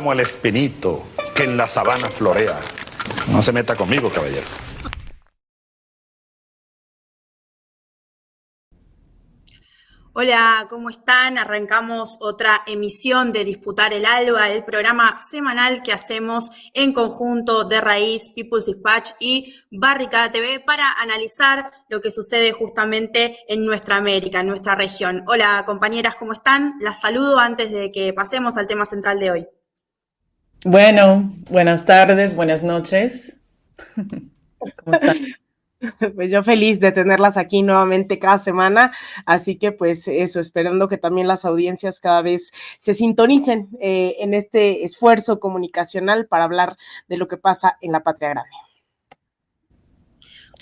como el espinito que en la sabana florea. No se meta conmigo, caballero. Hola, ¿cómo están? Arrancamos otra emisión de Disputar el Alba, el programa semanal que hacemos en conjunto de Raíz, People's Dispatch y Barricada TV para analizar lo que sucede justamente en nuestra América, en nuestra región. Hola, compañeras, ¿cómo están? Las saludo antes de que pasemos al tema central de hoy. Bueno, buenas tardes, buenas noches. ¿Cómo están? Pues yo feliz de tenerlas aquí nuevamente cada semana, así que pues eso, esperando que también las audiencias cada vez se sintonicen en este esfuerzo comunicacional para hablar de lo que pasa en la patria grande.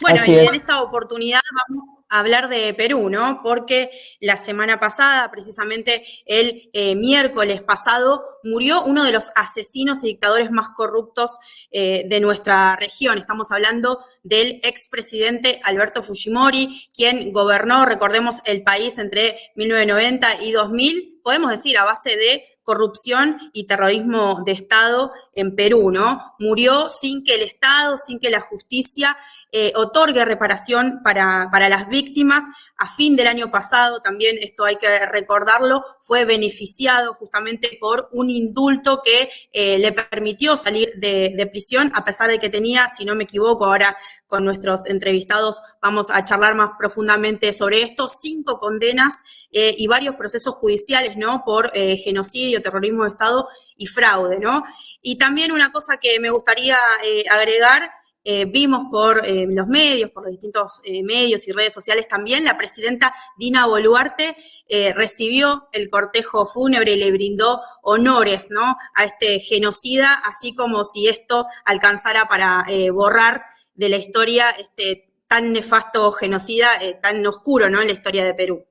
Bueno, y en esta oportunidad vamos a hablar de Perú, ¿no? Porque la semana pasada, precisamente el miércoles pasado, murió uno de los asesinos y dictadores más corruptos de nuestra región. Estamos hablando del expresidente Alberto Fujimori, quien gobernó, recordemos, el país entre 1990 y 2000, podemos decir, a base de corrupción y terrorismo de Estado en Perú, ¿no? Murió sin que el Estado, sin que la justicia otorgue reparación para las víctimas. A fin del año pasado, también esto hay que recordarlo, fue beneficiado justamente por un indulto que le permitió salir de prisión, a pesar de que tenía, si no me equivoco, ahora con nuestros entrevistados vamos a charlar más profundamente sobre esto, 5 condenas y varios procesos judiciales, ¿no? Por genocidio, terrorismo de Estado y fraude, ¿no? Y también una cosa que me gustaría agregar, vimos por los medios, por los distintos medios y redes sociales también, la presidenta Dina Boluarte recibió el cortejo fúnebre y le brindó honores, ¿no? A este genocida, así como si esto alcanzara para borrar de la historia este tan nefasto genocida, tan oscuro, ¿no? En la historia de Perú.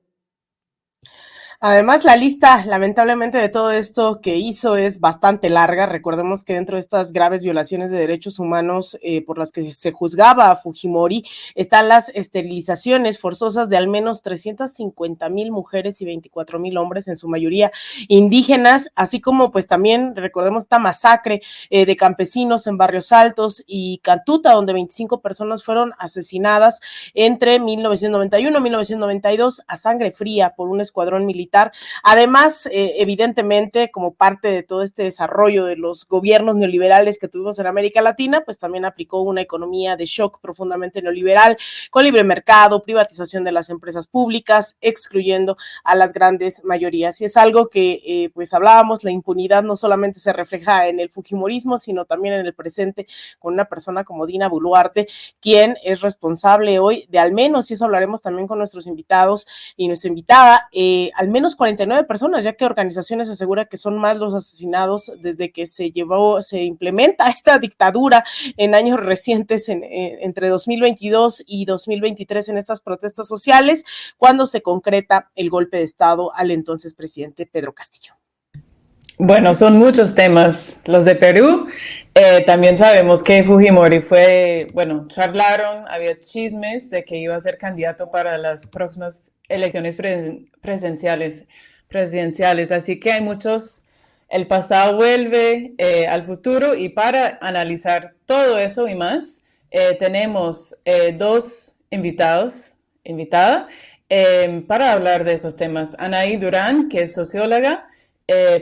Además, la lista, lamentablemente, de todo esto que hizo es bastante larga. Recordemos que dentro de estas graves violaciones de derechos humanos por las que se juzgaba a Fujimori, están las esterilizaciones forzosas de al menos 350,000 mujeres y 24,000 hombres, en su mayoría indígenas, así como pues también recordemos esta masacre de campesinos en Barrios Altos y Cantuta, donde 25 personas fueron asesinadas entre 1991 y 1992 a sangre fría por un escuadrón militar. Además, evidentemente, como parte de todo este desarrollo de los gobiernos neoliberales que tuvimos en América Latina, pues también aplicó una economía de shock profundamente neoliberal, con libre mercado, privatización de las empresas públicas, excluyendo a las grandes mayorías. Y es algo que, pues hablábamos, la impunidad no solamente se refleja en el fujimorismo, sino también en el presente, con una persona como Dina Boluarte, quien es responsable hoy de al menos, y eso hablaremos también con nuestros invitados y nuestra invitada, al menos 49 personas, ya que organizaciones aseguran que son más los asesinados desde que se implementa esta dictadura en años recientes, entre 2022 y 2023, en estas protestas sociales, cuando se concreta el golpe de Estado al entonces presidente Pedro Castillo. Bueno, son muchos temas los de Perú. También sabemos que Fujimori charlaron, había chismes de que iba a ser candidato para las próximas elecciones presidenciales. Así que hay muchos, el pasado vuelve al futuro, y para analizar todo eso y más, tenemos 2 invitada, para hablar de esos temas. Anaí Durán, que es socióloga,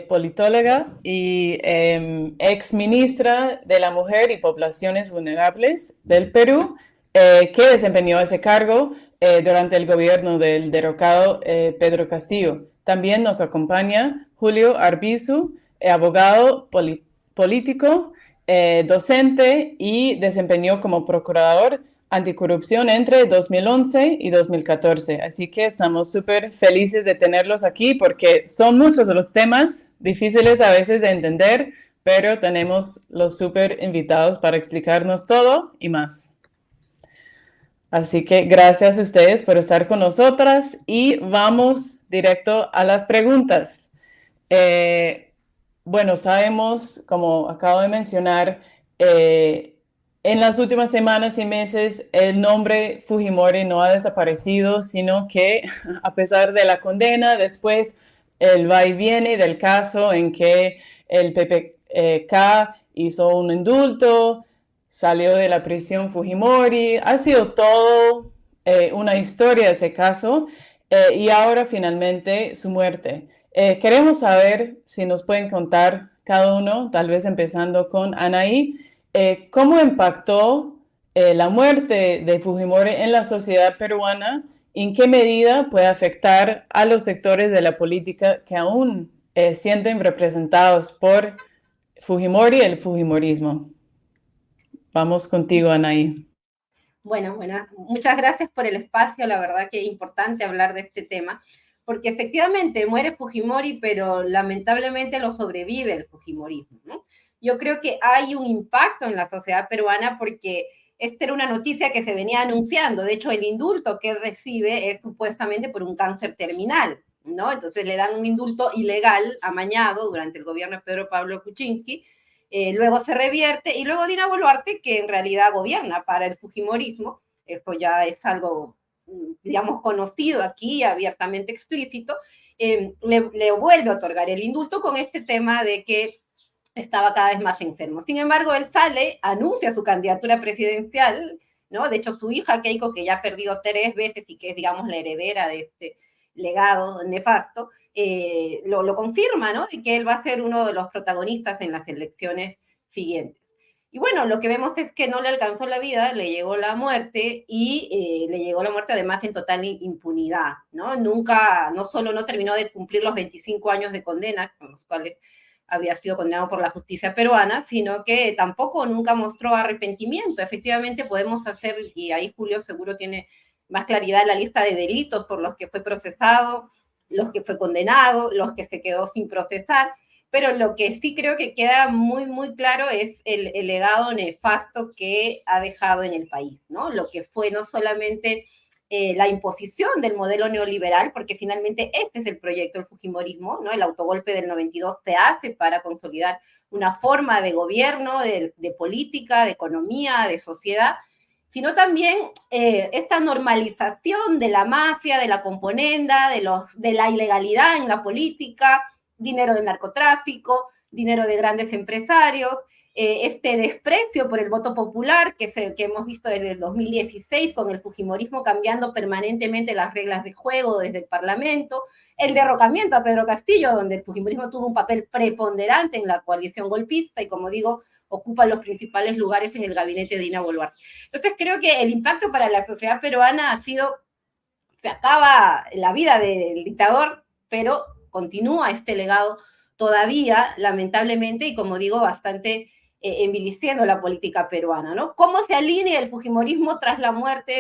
politóloga y ex ministra de la Mujer y Poblaciones Vulnerables del Perú, que desempeñó ese cargo durante el gobierno del derrocado Pedro Castillo. También nos acompaña Julio Arbizu, abogado político, docente, y desempeñó como procurador anticorrupción entre 2011 y 2014. Así que estamos súper felices de tenerlos aquí, porque son muchos de los temas difíciles a veces de entender, pero tenemos los súper invitados para explicarnos todo y más. Así que gracias a ustedes por estar con nosotras, y vamos directo a las preguntas. Bueno, sabemos, como acabo de mencionar, en las últimas semanas y meses el nombre Fujimori no ha desaparecido, sino que a pesar de la condena, después el va y viene del caso en que el K hizo un indulto, salió de la prisión Fujimori, ha sido todo una historia ese caso, y ahora finalmente su muerte. Queremos saber si nos pueden contar cada uno, tal vez empezando con Anaí, cómo impactó la muerte de Fujimori en la sociedad peruana, en qué medida puede afectar a los sectores de la política que aún sienten representados por Fujimori y el Fujimorismo. Vamos contigo, Anaí. Bueno, muchas gracias por el espacio, la verdad que es importante hablar de este tema, porque efectivamente muere Fujimori, pero lamentablemente lo sobrevive el Fujimorismo, ¿no? Yo creo que hay un impacto en la sociedad peruana porque esta era una noticia que se venía anunciando. De hecho, el indulto que él recibe es supuestamente por un cáncer terminal, ¿no? Entonces le dan un indulto ilegal, amañado, durante el gobierno de Pedro Pablo Kuczynski. Luego se revierte, y luego Dina Boluarte, que en realidad gobierna para el Fujimorismo, esto ya es algo, digamos, conocido aquí, abiertamente explícito, le vuelve a otorgar el indulto con este tema de que estaba cada vez más enfermo. Sin embargo, él sale, anuncia su candidatura presidencial, ¿no? De hecho, su hija Keiko, que ya ha perdido 3 veces y que es, digamos, la heredera de este legado nefasto, lo confirma, ¿no? Y que él va a ser uno de los protagonistas en las elecciones siguientes. Y bueno, lo que vemos es que no le alcanzó la vida, le llegó la muerte, y le llegó la muerte además en total impunidad, ¿no? Nunca, no solo no terminó de cumplir los 25 años de condena, con los cuales había sido condenado por la justicia peruana, sino que tampoco nunca mostró arrepentimiento. Efectivamente podemos hacer, y ahí Julio seguro tiene más claridad, la lista de delitos por los que fue procesado, los que fue condenado, los que se quedó sin procesar, pero lo que sí creo que queda muy, muy claro es el legado nefasto que ha dejado en el país, ¿no? Lo que fue no solamente la imposición del modelo neoliberal, porque finalmente este es el proyecto del Fujimorismo, ¿no? El autogolpe del 92 se hace para consolidar una forma de gobierno, de política, de economía, de sociedad, sino también esta normalización de la mafia, de la componenda, de la ilegalidad en la política, dinero del narcotráfico, dinero de grandes empresarios, este desprecio por el voto popular que hemos visto desde el 2016 con el Fujimorismo cambiando permanentemente las reglas de juego desde el Parlamento, el derrocamiento a Pedro Castillo, donde el Fujimorismo tuvo un papel preponderante en la coalición golpista y, como digo, ocupa los principales lugares en el gabinete de Dina Boluarte. Entonces creo que el impacto para la sociedad peruana ha sido, se acaba la vida del dictador, pero continúa este legado todavía, lamentablemente, y como digo, bastante envileciendo la política peruana, ¿no? ¿Cómo se alinea el Fujimorismo tras la muerte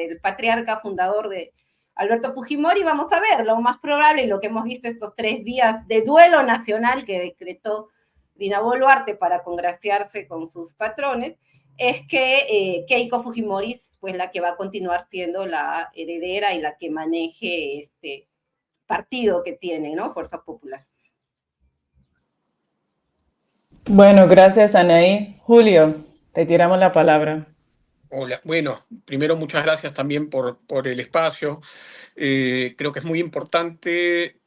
del patriarca fundador de Alberto Fujimori? Vamos a ver, lo más probable, y lo que hemos visto estos 3 días de duelo nacional que decretó Dina Boluarte para congraciarse con sus patrones, es que Keiko Fujimori, pues la que va a continuar siendo la heredera y la que maneje este partido que tiene, ¿no? Fuerza Popular. Bueno, gracias, Anaí. Julio, te tiramos la palabra. Hola, bueno, primero muchas gracias también por el espacio. Creo que es muy importante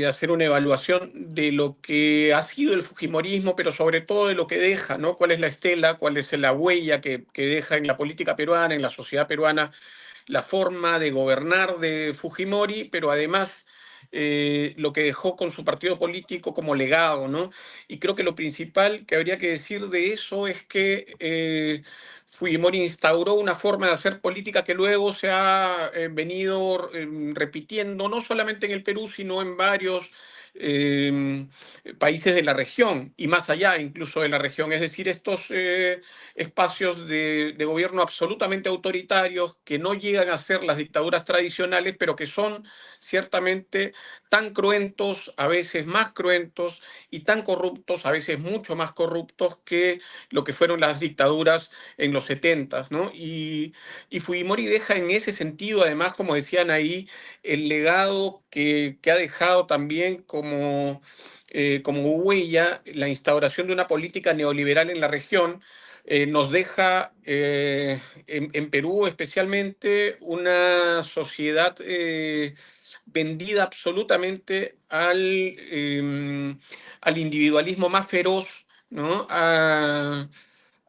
hacer una evaluación de lo que ha sido el Fujimorismo, pero sobre todo de lo que deja, ¿no? ¿Cuál es la estela, cuál es la huella que deja en la política peruana, en la sociedad peruana, la forma de gobernar de Fujimori, pero además lo que dejó con su partido político como legado, ¿no? Y creo que lo principal que habría que decir de eso es que Fujimori instauró una forma de hacer política que luego se ha venido repitiendo, no solamente en el Perú, sino en varios países de la región y más allá incluso de la región. Es decir, estos espacios de gobierno absolutamente autoritarios que no llegan a ser las dictaduras tradicionales, pero que son ciertamente tan cruentos, a veces más cruentos, y tan corruptos, a veces mucho más corruptos que lo que fueron las dictaduras en los 70, ¿no? Y Fujimori deja en ese sentido, además, como decían ahí, el legado que ha dejado también como huella la instauración de una política neoliberal en la región. Nos deja en Perú especialmente una sociedad vendida absolutamente al individualismo más feroz, ¿no? A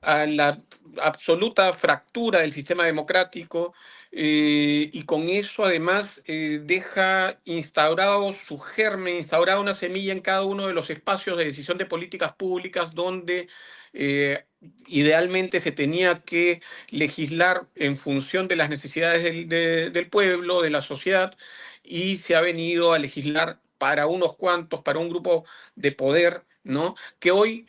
la absoluta fractura del sistema democrático, y con eso además deja instaurado su germen, instaurada una semilla en cada uno de los espacios de decisión de políticas públicas donde idealmente se tenía que legislar en función de las necesidades del pueblo, de la sociedad, y se ha venido a legislar para unos cuantos, para un grupo de poder, ¿no? Que hoy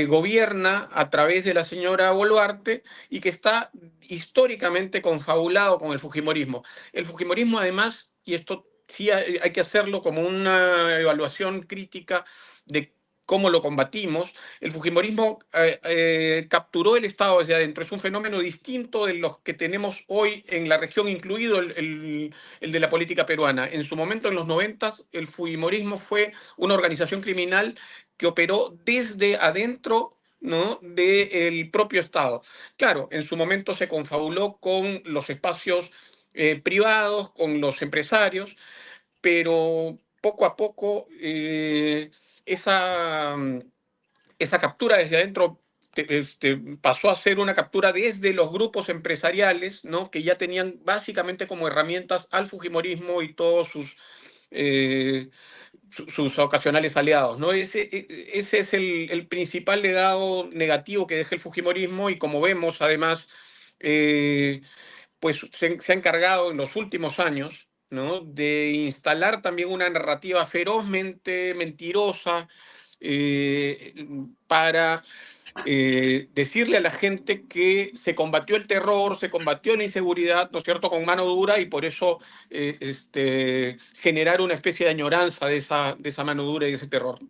gobierna a través de la señora Boluarte y que está históricamente confabulado con el fujimorismo. El fujimorismo además, y esto sí hay que hacerlo como una evaluación crítica de cómo lo combatimos, el fujimorismo capturó el Estado desde adentro. Es un fenómeno distinto de los que tenemos hoy en la región, incluido el de la política peruana. En su momento, en los 90, el fujimorismo fue una organización criminal que operó desde adentro, ¿no?, del propio Estado. Claro, en su momento se confabuló con los espacios privados, con los empresarios, pero poco a poco esa, esa captura desde adentro pasó a ser una captura desde los grupos empresariales, ¿no?, que ya tenían básicamente como herramientas al fujimorismo y todos sus ocasionales aliados, ¿no? Ese es el principal legado negativo que deja el fujimorismo, y como vemos además, pues se ha encargado en los últimos años, ¿no?, de instalar también una narrativa ferozmente mentirosa para decirle a la gente que se combatió el terror, se combatió la inseguridad, ¿no es cierto?, con mano dura, y por eso generar una especie de añoranza de esa mano dura y de ese terror.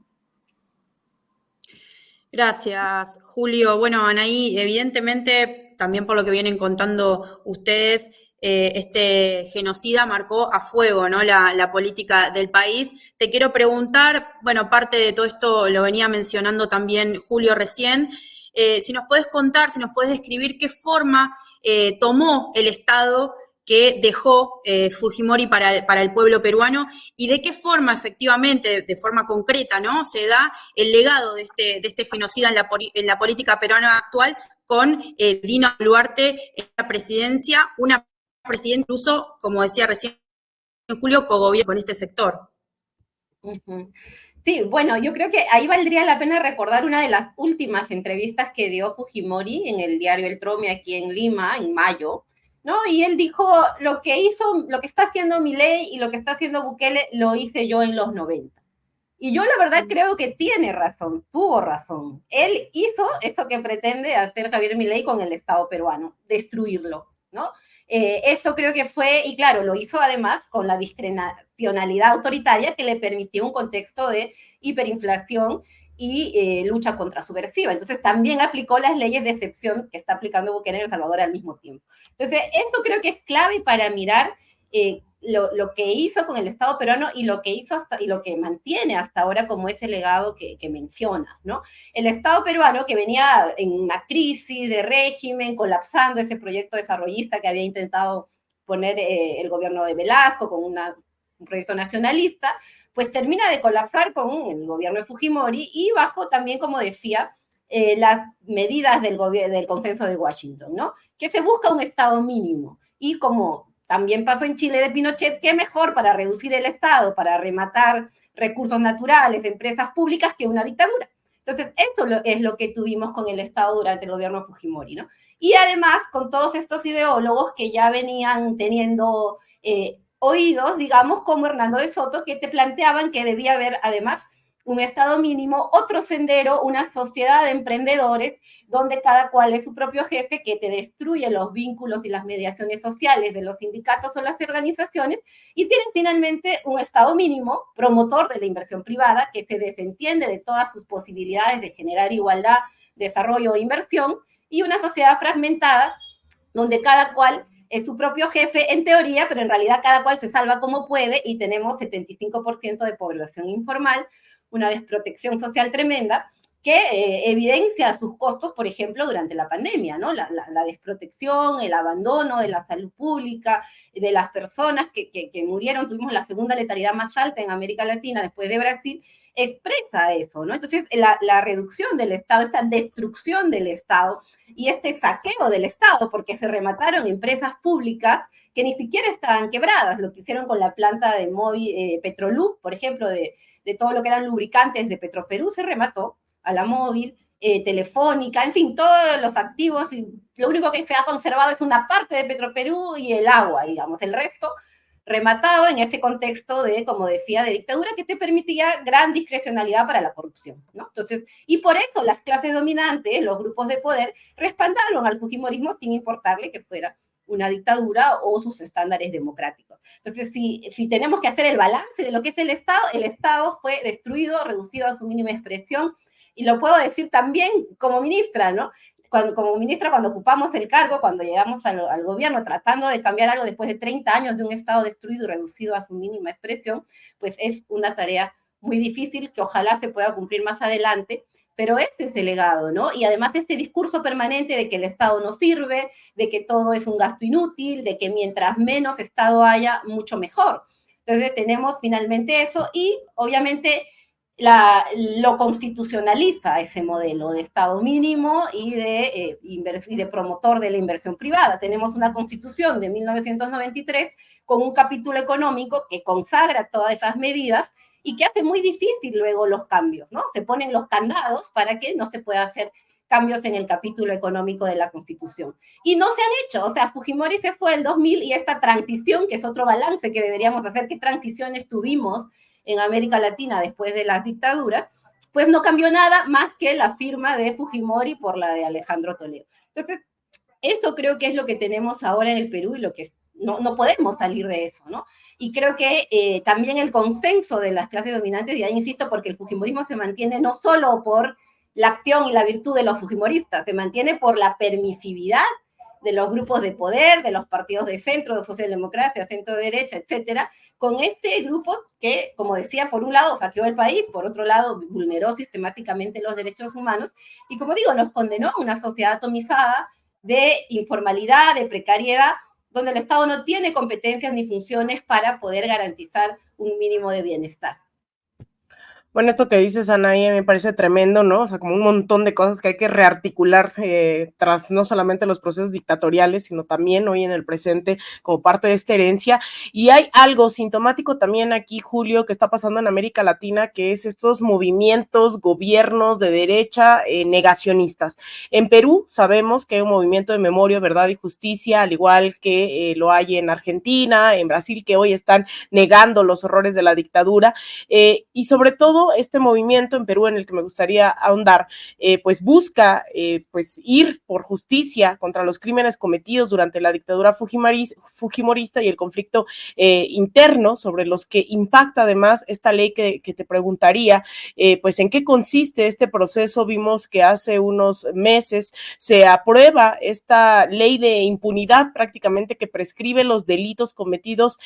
Gracias, Julio. Bueno, Anaí, evidentemente, también por lo que vienen contando ustedes, este genocida marcó a fuego, ¿no?, la política del país. Te quiero preguntar, bueno, parte de todo esto lo venía mencionando también Julio recién, si nos puedes contar, si nos puedes describir qué forma tomó el Estado que dejó Fujimori para el pueblo peruano, y de qué forma efectivamente, de forma concreta, ¿no?, se da el legado de este genocida en la política peruana actual con Dina Boluarte en la presidencia, una presidenta incluso, como decía recién Julio, cogobierno con este sector. Sí, bueno, yo creo que ahí valdría la pena recordar una de las últimas entrevistas que dio Fujimori en el diario El Tromi aquí en Lima, en mayo, ¿no? Y él dijo, lo que está haciendo Milei y lo que está haciendo Bukele, lo hice yo en los 90. Y yo la verdad creo que tiene razón, tuvo razón. Él hizo esto que pretende hacer Javier Milei con el Estado peruano, destruirlo, ¿no? Eso creo que fue, y claro, lo hizo además con la discrecionalidad autoritaria que le permitió un contexto de hiperinflación y lucha contrasubversiva. Entonces también aplicó las leyes de excepción que está aplicando Bukele en El Salvador al mismo tiempo. Entonces esto creo que es clave para mirar lo que hizo con el Estado peruano y lo que hizo y lo que mantiene hasta ahora como ese legado que menciona, ¿no? El Estado peruano, que venía en una crisis de régimen, colapsando ese proyecto desarrollista que había intentado poner el gobierno de Velasco con un proyecto nacionalista, pues termina de colapsar con el gobierno de Fujimori y bajo también, como decía, las medidas del consenso de Washington, ¿no? Que se busca un Estado mínimo. Y como también pasó en Chile de Pinochet, qué mejor para reducir el Estado, para rematar recursos naturales, empresas públicas, que una dictadura. Entonces, esto es lo que tuvimos con el Estado durante el gobierno Fujimori, ¿no? Y además, con todos estos ideólogos que ya venían teniendo oídos, digamos, como Hernando de Soto, que te planteaban que debía haber, además, un Estado mínimo, otro sendero, una sociedad de emprendedores, donde cada cual es su propio jefe, que te destruye los vínculos y las mediaciones sociales de los sindicatos o las organizaciones, y tienen finalmente un Estado mínimo, promotor de la inversión privada, que se desentiende de todas sus posibilidades de generar igualdad, desarrollo e inversión, y una sociedad fragmentada, donde cada cual es su propio jefe en teoría, pero en realidad cada cual se salva como puede, y tenemos 75% de población informal, una desprotección social tremenda, que evidencia sus costos, por ejemplo, durante la pandemia, ¿no? La desprotección, el abandono de la salud pública, de las personas que murieron. Tuvimos la segunda letalidad más alta en América Latina después de Brasil, expresa eso, ¿no? Entonces, la reducción del Estado, esta destrucción del Estado y este saqueo del Estado, porque se remataron empresas públicas que ni siquiera estaban quebradas, lo que hicieron con la planta de móvil, Petrolub, por ejemplo, de todo lo que eran lubricantes de Petroperú, se remató a la móvil, Telefónica, en fin, todos los activos, y lo único que se ha conservado es una parte de Petroperú y el agua, digamos, el resto rematado en este contexto de, como decía, de dictadura que te permitía gran discrecionalidad para la corrupción, ¿no? Entonces, y por eso las clases dominantes, los grupos de poder, respaldaron al fujimorismo sin importarle que fuera una dictadura o sus estándares democráticos. Entonces, si tenemos que hacer el balance de lo que es el Estado fue destruido, reducido a su mínima expresión, y lo puedo decir también como ministra, ¿no? Como ministra, cuando ocupamos el cargo, cuando llegamos al gobierno tratando de cambiar algo después de 30 años de un Estado destruido y reducido a su mínima expresión, pues es una tarea muy difícil que ojalá se pueda cumplir más adelante, pero ese es el legado, ¿no? Y además este discurso permanente de que el Estado no sirve, de que todo es un gasto inútil, de que mientras menos Estado haya, mucho mejor. Entonces tenemos finalmente eso y obviamente lo constitucionaliza ese modelo de Estado mínimo y de promotor de la inversión privada. Tenemos una constitución de 1993 con un capítulo económico que consagra todas esas medidas y que hace muy difícil luego los cambios, ¿no? Se ponen los candados para que no se pueda hacer cambios en el capítulo económico de la Constitución. Y no se han hecho, o sea, Fujimori se fue el 2000 y esta transición, que es otro balance que deberíamos hacer, ¿qué transiciones tuvimos en América Latina después de las dictaduras? Pues no cambió nada más que la firma de Fujimori por la de Alejandro Toledo. Entonces, eso creo que es lo que tenemos ahora en el Perú y lo que no podemos salir de eso, ¿no? Y creo que también el consenso de las clases dominantes, y ahí insisto, porque el fujimorismo se mantiene no solo por la acción y la virtud de los fujimoristas, se mantiene por la permisividad de los grupos de poder, de los partidos de centro, de socialdemocracia, centro-derecha, etcétera, con este grupo que, como decía, por un lado saqueó el país, por otro lado vulneró sistemáticamente los derechos humanos, y como digo, nos condenó a una sociedad atomizada de informalidad, de precariedad, donde el Estado no tiene competencias ni funciones para poder garantizar un mínimo de bienestar. Bueno, esto que dices, Anaí, me parece tremendo, ¿no? O sea, como un montón de cosas que hay que rearticular tras no solamente los procesos dictatoriales, sino también hoy en el presente como parte de esta herencia. Y hay algo sintomático también aquí, Julio, que está pasando en América Latina, que es estos movimientos, gobiernos de derecha negacionistas. En Perú sabemos que hay un movimiento de memoria, verdad y justicia, al igual que lo hay en Argentina, en Brasil, que hoy están negando los horrores de la dictadura, y sobre todo este movimiento en Perú en el que me gustaría ahondar, pues busca pues ir por justicia contra los crímenes cometidos durante la dictadura fujimorista y el conflicto interno sobre los que impacta además esta ley que te preguntaría, pues en qué consiste este proceso. Vimos que hace unos meses se aprueba esta ley de impunidad prácticamente que prescribe los delitos cometidos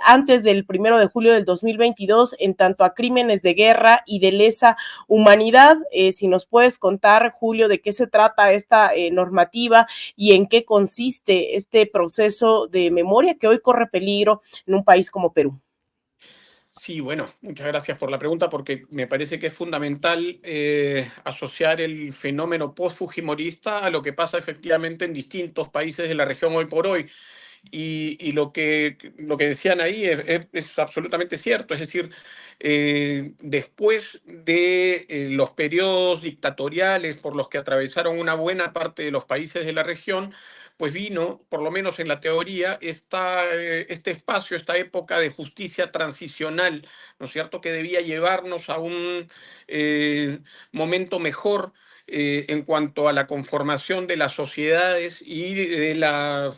antes del 1 de julio del 2022 en tanto a crímenes de guerra y de lesa humanidad. Si nos puedes contar, Julio, de qué se trata esta normativa y en qué consiste este proceso de memoria que hoy corre peligro en un país como Perú. Sí, bueno, muchas gracias por la pregunta porque me parece que es fundamental asociar el fenómeno post-fujimorista a lo que pasa efectivamente en distintos países de la región hoy por hoy. Y lo que decían ahí es absolutamente cierto, es decir, después de los periodos dictatoriales por los que atravesaron una buena parte de los países de la región, pues vino, por lo menos en la teoría, este espacio, esta época de justicia transicional, ¿no es cierto?, que debía llevarnos a un momento mejor en cuanto a la conformación de las sociedades y de la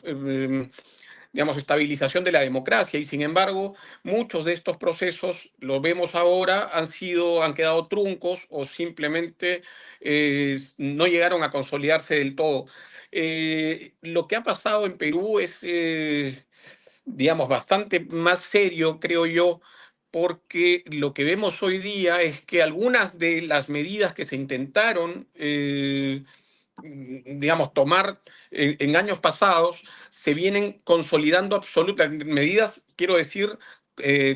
digamos, estabilización de la democracia. Y sin embargo, muchos de estos procesos, lo vemos ahora, han quedado truncos o simplemente no llegaron a consolidarse del todo. Lo que ha pasado en Perú es, digamos, bastante más serio, creo yo, porque lo que vemos hoy día es que algunas de las medidas que se intentaron, digamos, tomar en años pasados, se vienen consolidando absolutamente, medidas, quiero decir,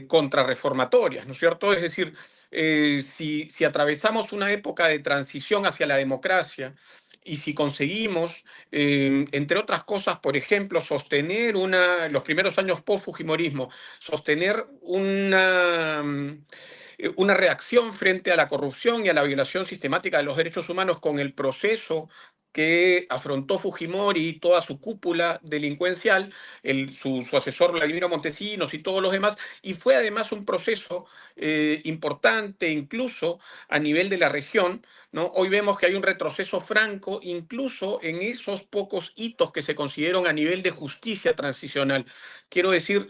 contrarreformatorias, ¿no es cierto? Es decir, si atravesamos una época de transición hacia la democracia y si conseguimos, entre otras cosas, por ejemplo, sostener los primeros años post-fujimorismo, sostener una reacción frente a la corrupción y a la violación sistemática de los derechos humanos con el proceso que afrontó Fujimori y toda su cúpula delincuencial, su asesor Vladimiro Montesinos y todos los demás, y fue además un proceso importante incluso a nivel de la región, ¿no? Hoy vemos que hay un retroceso franco incluso en esos pocos hitos que se consideran a nivel de justicia transicional. Quiero decir,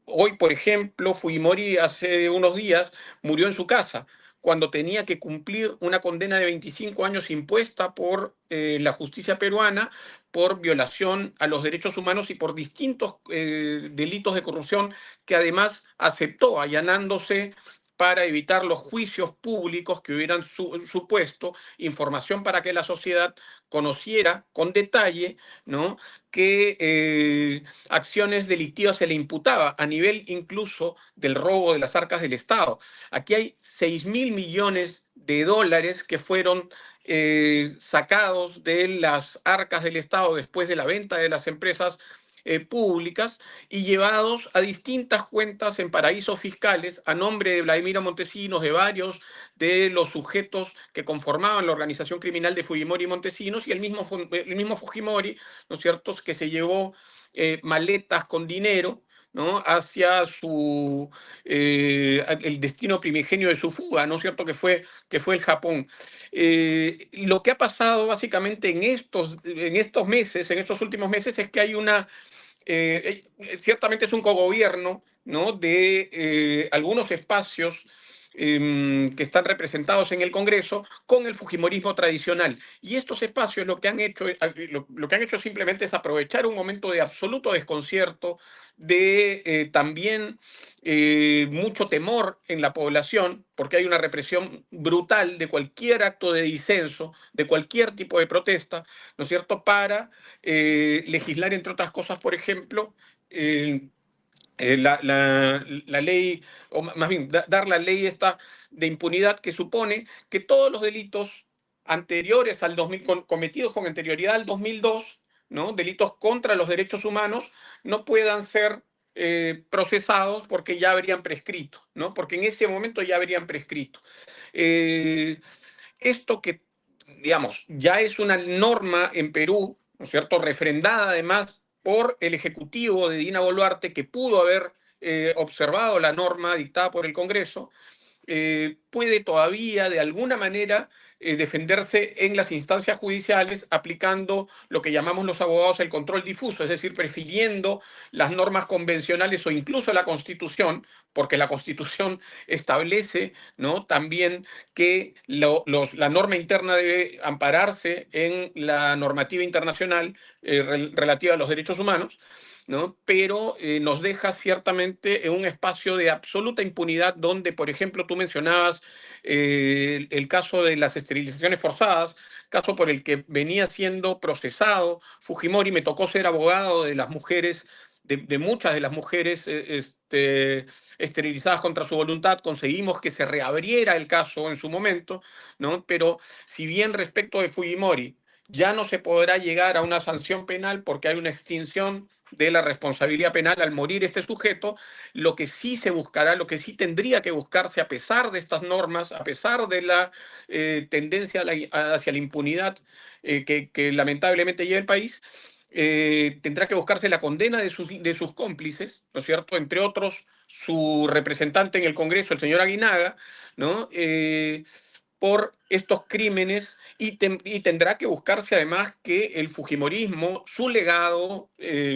hoy, por ejemplo, Fujimori hace unos días murió en su casa cuando tenía que cumplir una condena de 25 años impuesta por la justicia peruana por violación a los derechos humanos y por distintos delitos de corrupción que además aceptó, allanándose para evitar los juicios públicos que hubieran supuesto información para que la sociedad conociera con detalle, ¿no?, qué acciones delictivas se le imputaba a nivel incluso del robo de las arcas del Estado. Aquí hay 6.000 millones de dólares que fueron sacados de las arcas del Estado después de la venta de las empresas públicas y llevados a distintas cuentas en paraísos fiscales a nombre de Vladimiro Montesinos, de varios de los sujetos que conformaban la organización criminal de Fujimori y Montesinos, y el mismo Fujimori, ¿no es cierto?, que se llevó maletas con dinero, ¿no?, hacia el destino primigenio de su fuga, ¿no es cierto?, que fue el Japón. Lo que ha pasado básicamente en estos meses, en estos últimos meses, es que hay ciertamente es un cogobierno, ¿no?, de algunos espacios que están representados en el Congreso con el fujimorismo tradicional. Y estos espacios lo que han hecho simplemente es aprovechar un momento de absoluto desconcierto, de también mucho temor en la población, porque hay una represión brutal de cualquier acto de disenso, de cualquier tipo de protesta, ¿no es cierto?, para legislar, entre otras cosas, por ejemplo, la ley, o más bien, dar la ley esta de impunidad que supone que todos los delitos anteriores al 2000, cometidos con anterioridad al 2002, ¿no?, delitos contra los derechos humanos, no puedan ser procesados porque ya habrían prescrito, ¿no?, porque en ese momento ya habrían prescrito. Esto que, digamos, ya es una norma en Perú, ¿no es cierto?, refrendada además por el Ejecutivo de Dina Boluarte, que pudo haber observado la norma dictada por el Congreso, puede todavía de alguna manera defenderse en las instancias judiciales aplicando lo que llamamos los abogados el control difuso, es decir, prefiriendo las normas convencionales o incluso la Constitución, porque la Constitución establece, ¿no?, también que la norma interna debe ampararse en la normativa internacional relativa a los derechos humanos, ¿no?, pero nos deja ciertamente en un espacio de absoluta impunidad donde, por ejemplo, tú mencionabas el caso de las esterilizaciones forzadas, caso por el que venía siendo procesado Fujimori. Me tocó ser abogado de las mujeres, de muchas de las mujeres esterilizadas contra su voluntad. Conseguimos que se reabriera el caso en su momento, ¿no?, pero si bien respecto de Fujimori ya no se podrá llegar a una sanción penal porque hay una extinción de la responsabilidad penal al morir este sujeto, lo que sí se buscará, lo que sí tendría que buscarse a pesar de estas normas, a pesar de la tendencia hacia la impunidad que lamentablemente lleva el país, tendrá que buscarse la condena de sus cómplices, ¿no es cierto?, entre otros su representante en el Congreso, el señor Aguinaga, ¿no?, por estos crímenes, y tendrá que buscarse además que el fujimorismo, su legado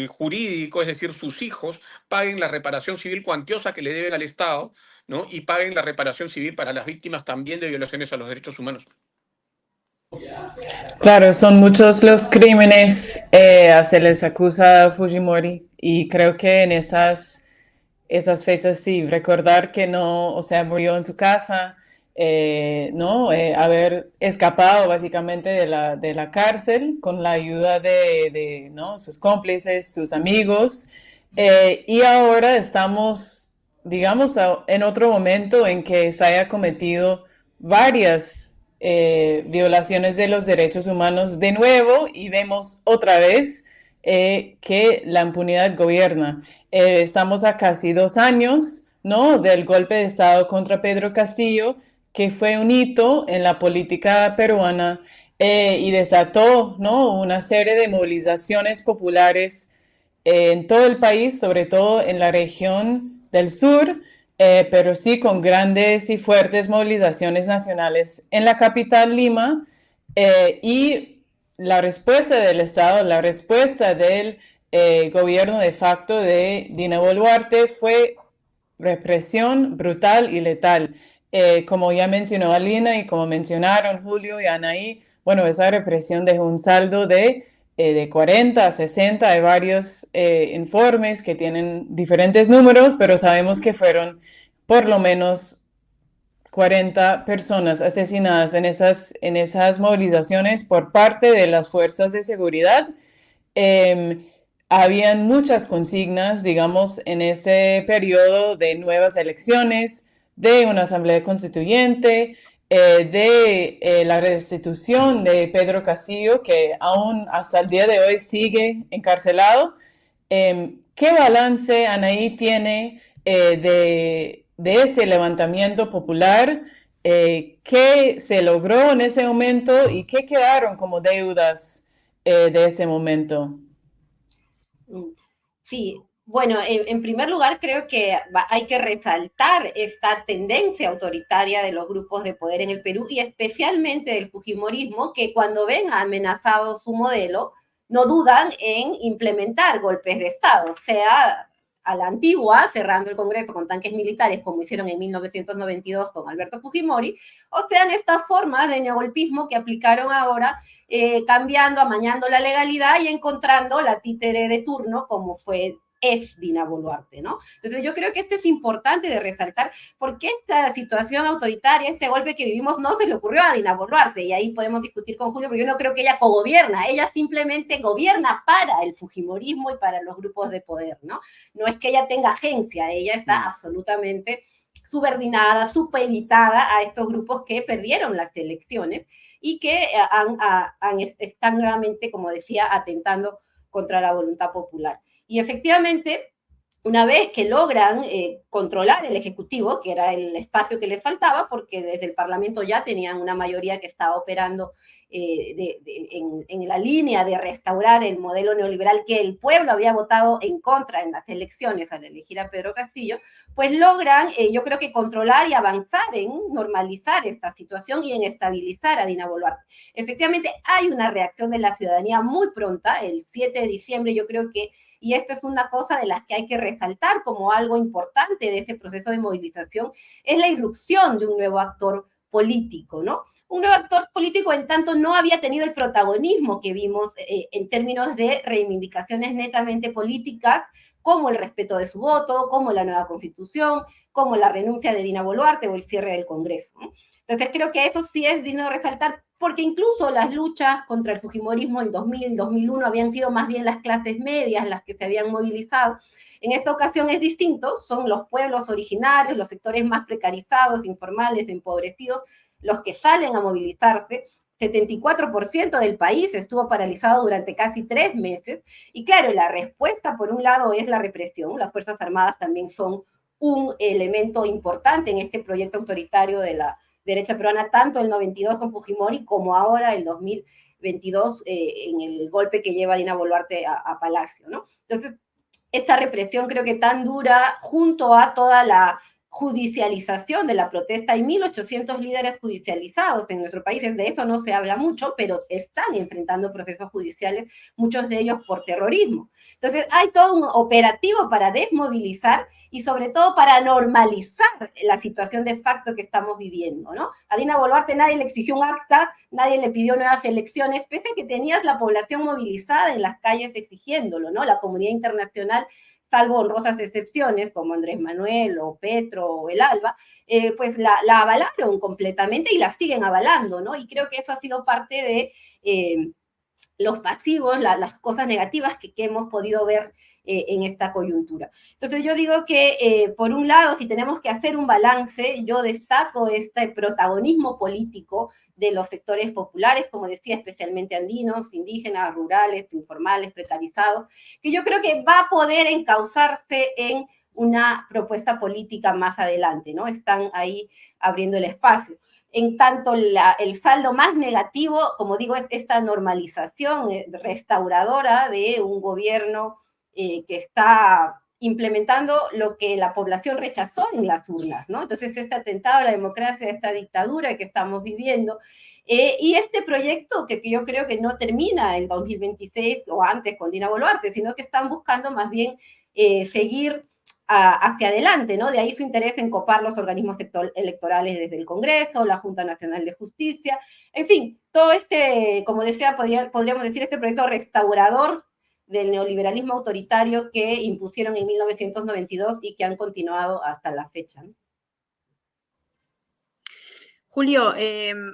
jurídico, es decir, sus hijos, paguen la reparación civil cuantiosa que le deben al Estado, ¿no?, y paguen la reparación civil para las víctimas también de violaciones a los derechos humanos. Claro, son muchos los crímenes se les acusa a Fujimori, y creo que en esas esas fechas, sí, recordar que no, o sea, murió en su casa, ¿no? Haber escapado básicamente de la cárcel con la ayuda ¿no? Sus cómplices, sus amigos, y ahora estamos, digamos, en otro momento en que se haya cometido varias violaciones de los derechos humanos de nuevo y vemos otra vez que la impunidad gobierna. Estamos a casi 2 años, ¿no? Del golpe de Estado contra Pedro Castillo, que fue un hito en la política peruana y desató, ¿no? Una serie de movilizaciones populares en todo el país, sobre todo en la región del sur, pero sí con grandes y fuertes movilizaciones nacionales en la capital Lima, y la respuesta del Estado, la respuesta del gobierno de facto de Dina Boluarte fue represión brutal y letal. Como ya mencionó Alina y como mencionaron Julio y Anaí, bueno, esa represión dejó un saldo de 40 a 60, hay varios informes que tienen diferentes números, pero sabemos que fueron por lo menos 40 personas asesinadas en esas movilizaciones por parte de las fuerzas de seguridad. Eh, Habían muchas consignas, digamos, en ese periodo de nuevas elecciones, de una asamblea constituyente, de la restitución de Pedro Castillo, que aún hasta el día de hoy sigue encarcelado. ¿Qué balance Anaí tiene de ese levantamiento popular? ¿Qué se logró en ese momento y qué quedaron como deudas de ese momento? Sí, bueno, en primer lugar creo que hay que resaltar esta tendencia autoritaria de los grupos de poder en el Perú y especialmente del fujimorismo, que cuando ven amenazado su modelo, no dudan en implementar golpes de Estado, sea a la antigua, cerrando el Congreso con tanques militares, como hicieron en 1992 con Alberto Fujimori, o sean estas formas de neogolpismo que aplicaron ahora, cambiando, amañando la legalidad y encontrando la títere de turno, como es Dina Boluarte, ¿no? Entonces yo creo que esto es importante de resaltar, porque esta situación autoritaria, este golpe que vivimos, no se le ocurrió a Dina Boluarte, y ahí podemos discutir con Julio, pero yo no creo que ella cogobierna, ella simplemente gobierna para el fujimorismo y para los grupos de poder, ¿no? No es que ella tenga agencia, ella está absolutamente subordinada, supeditada a estos grupos que perdieron las elecciones y que están nuevamente, como decía, atentando contra la voluntad popular. Y efectivamente, una vez que logran controlar el Ejecutivo, que era el espacio que les faltaba, porque desde el Parlamento ya tenían una mayoría que estaba operando en la línea de restaurar el modelo neoliberal que el pueblo había votado en contra en las elecciones al elegir a Pedro Castillo, pues logran, yo creo que controlar y avanzar en normalizar esta situación y en estabilizar a Dina Boluarte. Efectivamente, hay una reacción de la ciudadanía muy pronta, el 7 de diciembre yo creo que, y esto es una cosa de las que hay que resaltar como algo importante de ese proceso de movilización, es la irrupción de un nuevo actor político, ¿no? Un nuevo actor político en tanto no había tenido el protagonismo que vimos en términos de reivindicaciones netamente políticas, como el respeto de su voto, como la nueva constitución, como la renuncia de Dina Boluarte o el cierre del Congreso, ¿no? Entonces creo que eso sí es digno de resaltar, porque incluso las luchas contra el fujimorismo en 2000, 2001 habían sido más bien las clases medias las que se habían movilizado. En esta ocasión es distinto, son los pueblos originarios, los sectores más precarizados, informales, empobrecidos, los que salen a movilizarse. 74% del país estuvo paralizado durante casi 3 meses. Y claro, la respuesta, por un lado, es la represión. Las Fuerzas Armadas también son un elemento importante en este proyecto autoritario de la derecha peruana, tanto el 92 con Fujimori como ahora el 2022 en el golpe que lleva Dina Boluarte a Palacio, ¿no? Entonces, esta represión creo que tan dura, junto a toda la judicialización de la protesta. Hay 1.800 líderes judicializados en nuestro país, de eso no se habla mucho, pero están enfrentando procesos judiciales, muchos de ellos por terrorismo. Entonces hay todo un operativo para desmovilizar y sobre todo para normalizar la situación de facto que estamos viviendo, ¿no? A Dina Boluarte nadie le exigió un acta, nadie le pidió nuevas elecciones, pese a que tenías la población movilizada en las calles exigiéndolo, ¿no? La comunidad internacional salvo honrosas excepciones como Andrés Manuel o Petro o el ALBA, pues la avalaron completamente y la siguen avalando, ¿no? Y creo que eso ha sido parte de los pasivos, las cosas negativas que hemos podido ver en esta coyuntura. Entonces yo digo que, por un lado, si tenemos que hacer un balance, yo destaco este protagonismo político de los sectores populares, como decía, especialmente andinos, indígenas, rurales, informales, precarizados, que yo creo que va a poder encauzarse en una propuesta política más adelante, ¿no? Están ahí abriendo el espacio. En tanto, el saldo más negativo, como digo, es esta normalización restauradora de un gobierno que está implementando lo que la población rechazó en las urnas, ¿no? Entonces, este atentado a la democracia, esta dictadura que estamos viviendo, y este proyecto que yo creo que no termina en 2026 o antes con Dina Boluarte, sino que están buscando más bien seguir hacia adelante, ¿no? De ahí su interés en copar los organismos electorales desde el Congreso, la Junta Nacional de Justicia, en fin, todo como decía, podríamos decir, este proyecto restaurador del neoliberalismo autoritario que impusieron en 1992 y que han continuado hasta la fecha, ¿no? Julio,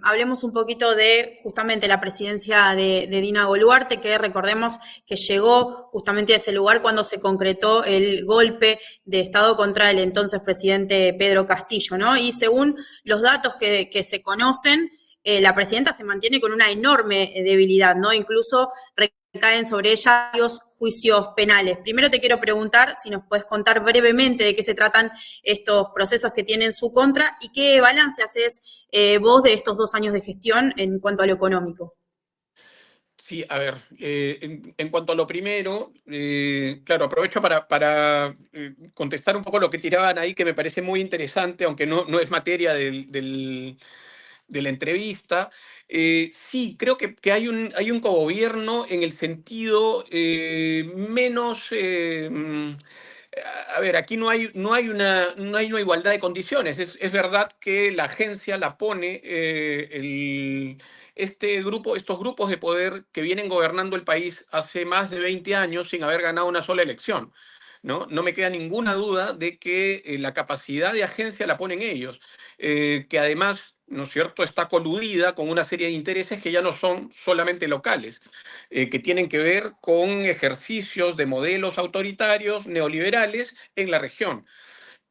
hablemos un poquito de justamente la presidencia de Dina Boluarte, que recordemos que llegó justamente a ese lugar cuando se concretó el golpe de Estado contra el entonces presidente Pedro Castillo, ¿no? Y según los datos que se conocen, la presidenta se mantiene con una enorme debilidad, ¿no? Incluso recaen sobre ella varios juicios penales. Primero te quiero preguntar si nos puedes contar brevemente de qué se tratan estos procesos que tienen en su contra y qué balance haces vos de estos 2 años de gestión en cuanto a lo económico. Sí, a ver, en cuanto a lo primero, claro, aprovecho para contestar un poco lo que tiraban ahí, que me parece muy interesante, aunque no es materia de la entrevista. Sí, creo que hay un cogobierno en el sentido menos... a ver, aquí no hay una igualdad de condiciones. Es verdad que la agencia la pone estos grupos de poder que vienen gobernando el país hace más de 20 años sin haber ganado una sola elección. ¿No? No me queda ninguna duda de que la capacidad de agencia la ponen ellos, que además, ¿no es cierto?, está coludida con una serie de intereses que ya no son solamente locales, que tienen que ver con ejercicios de modelos autoritarios neoliberales en la región.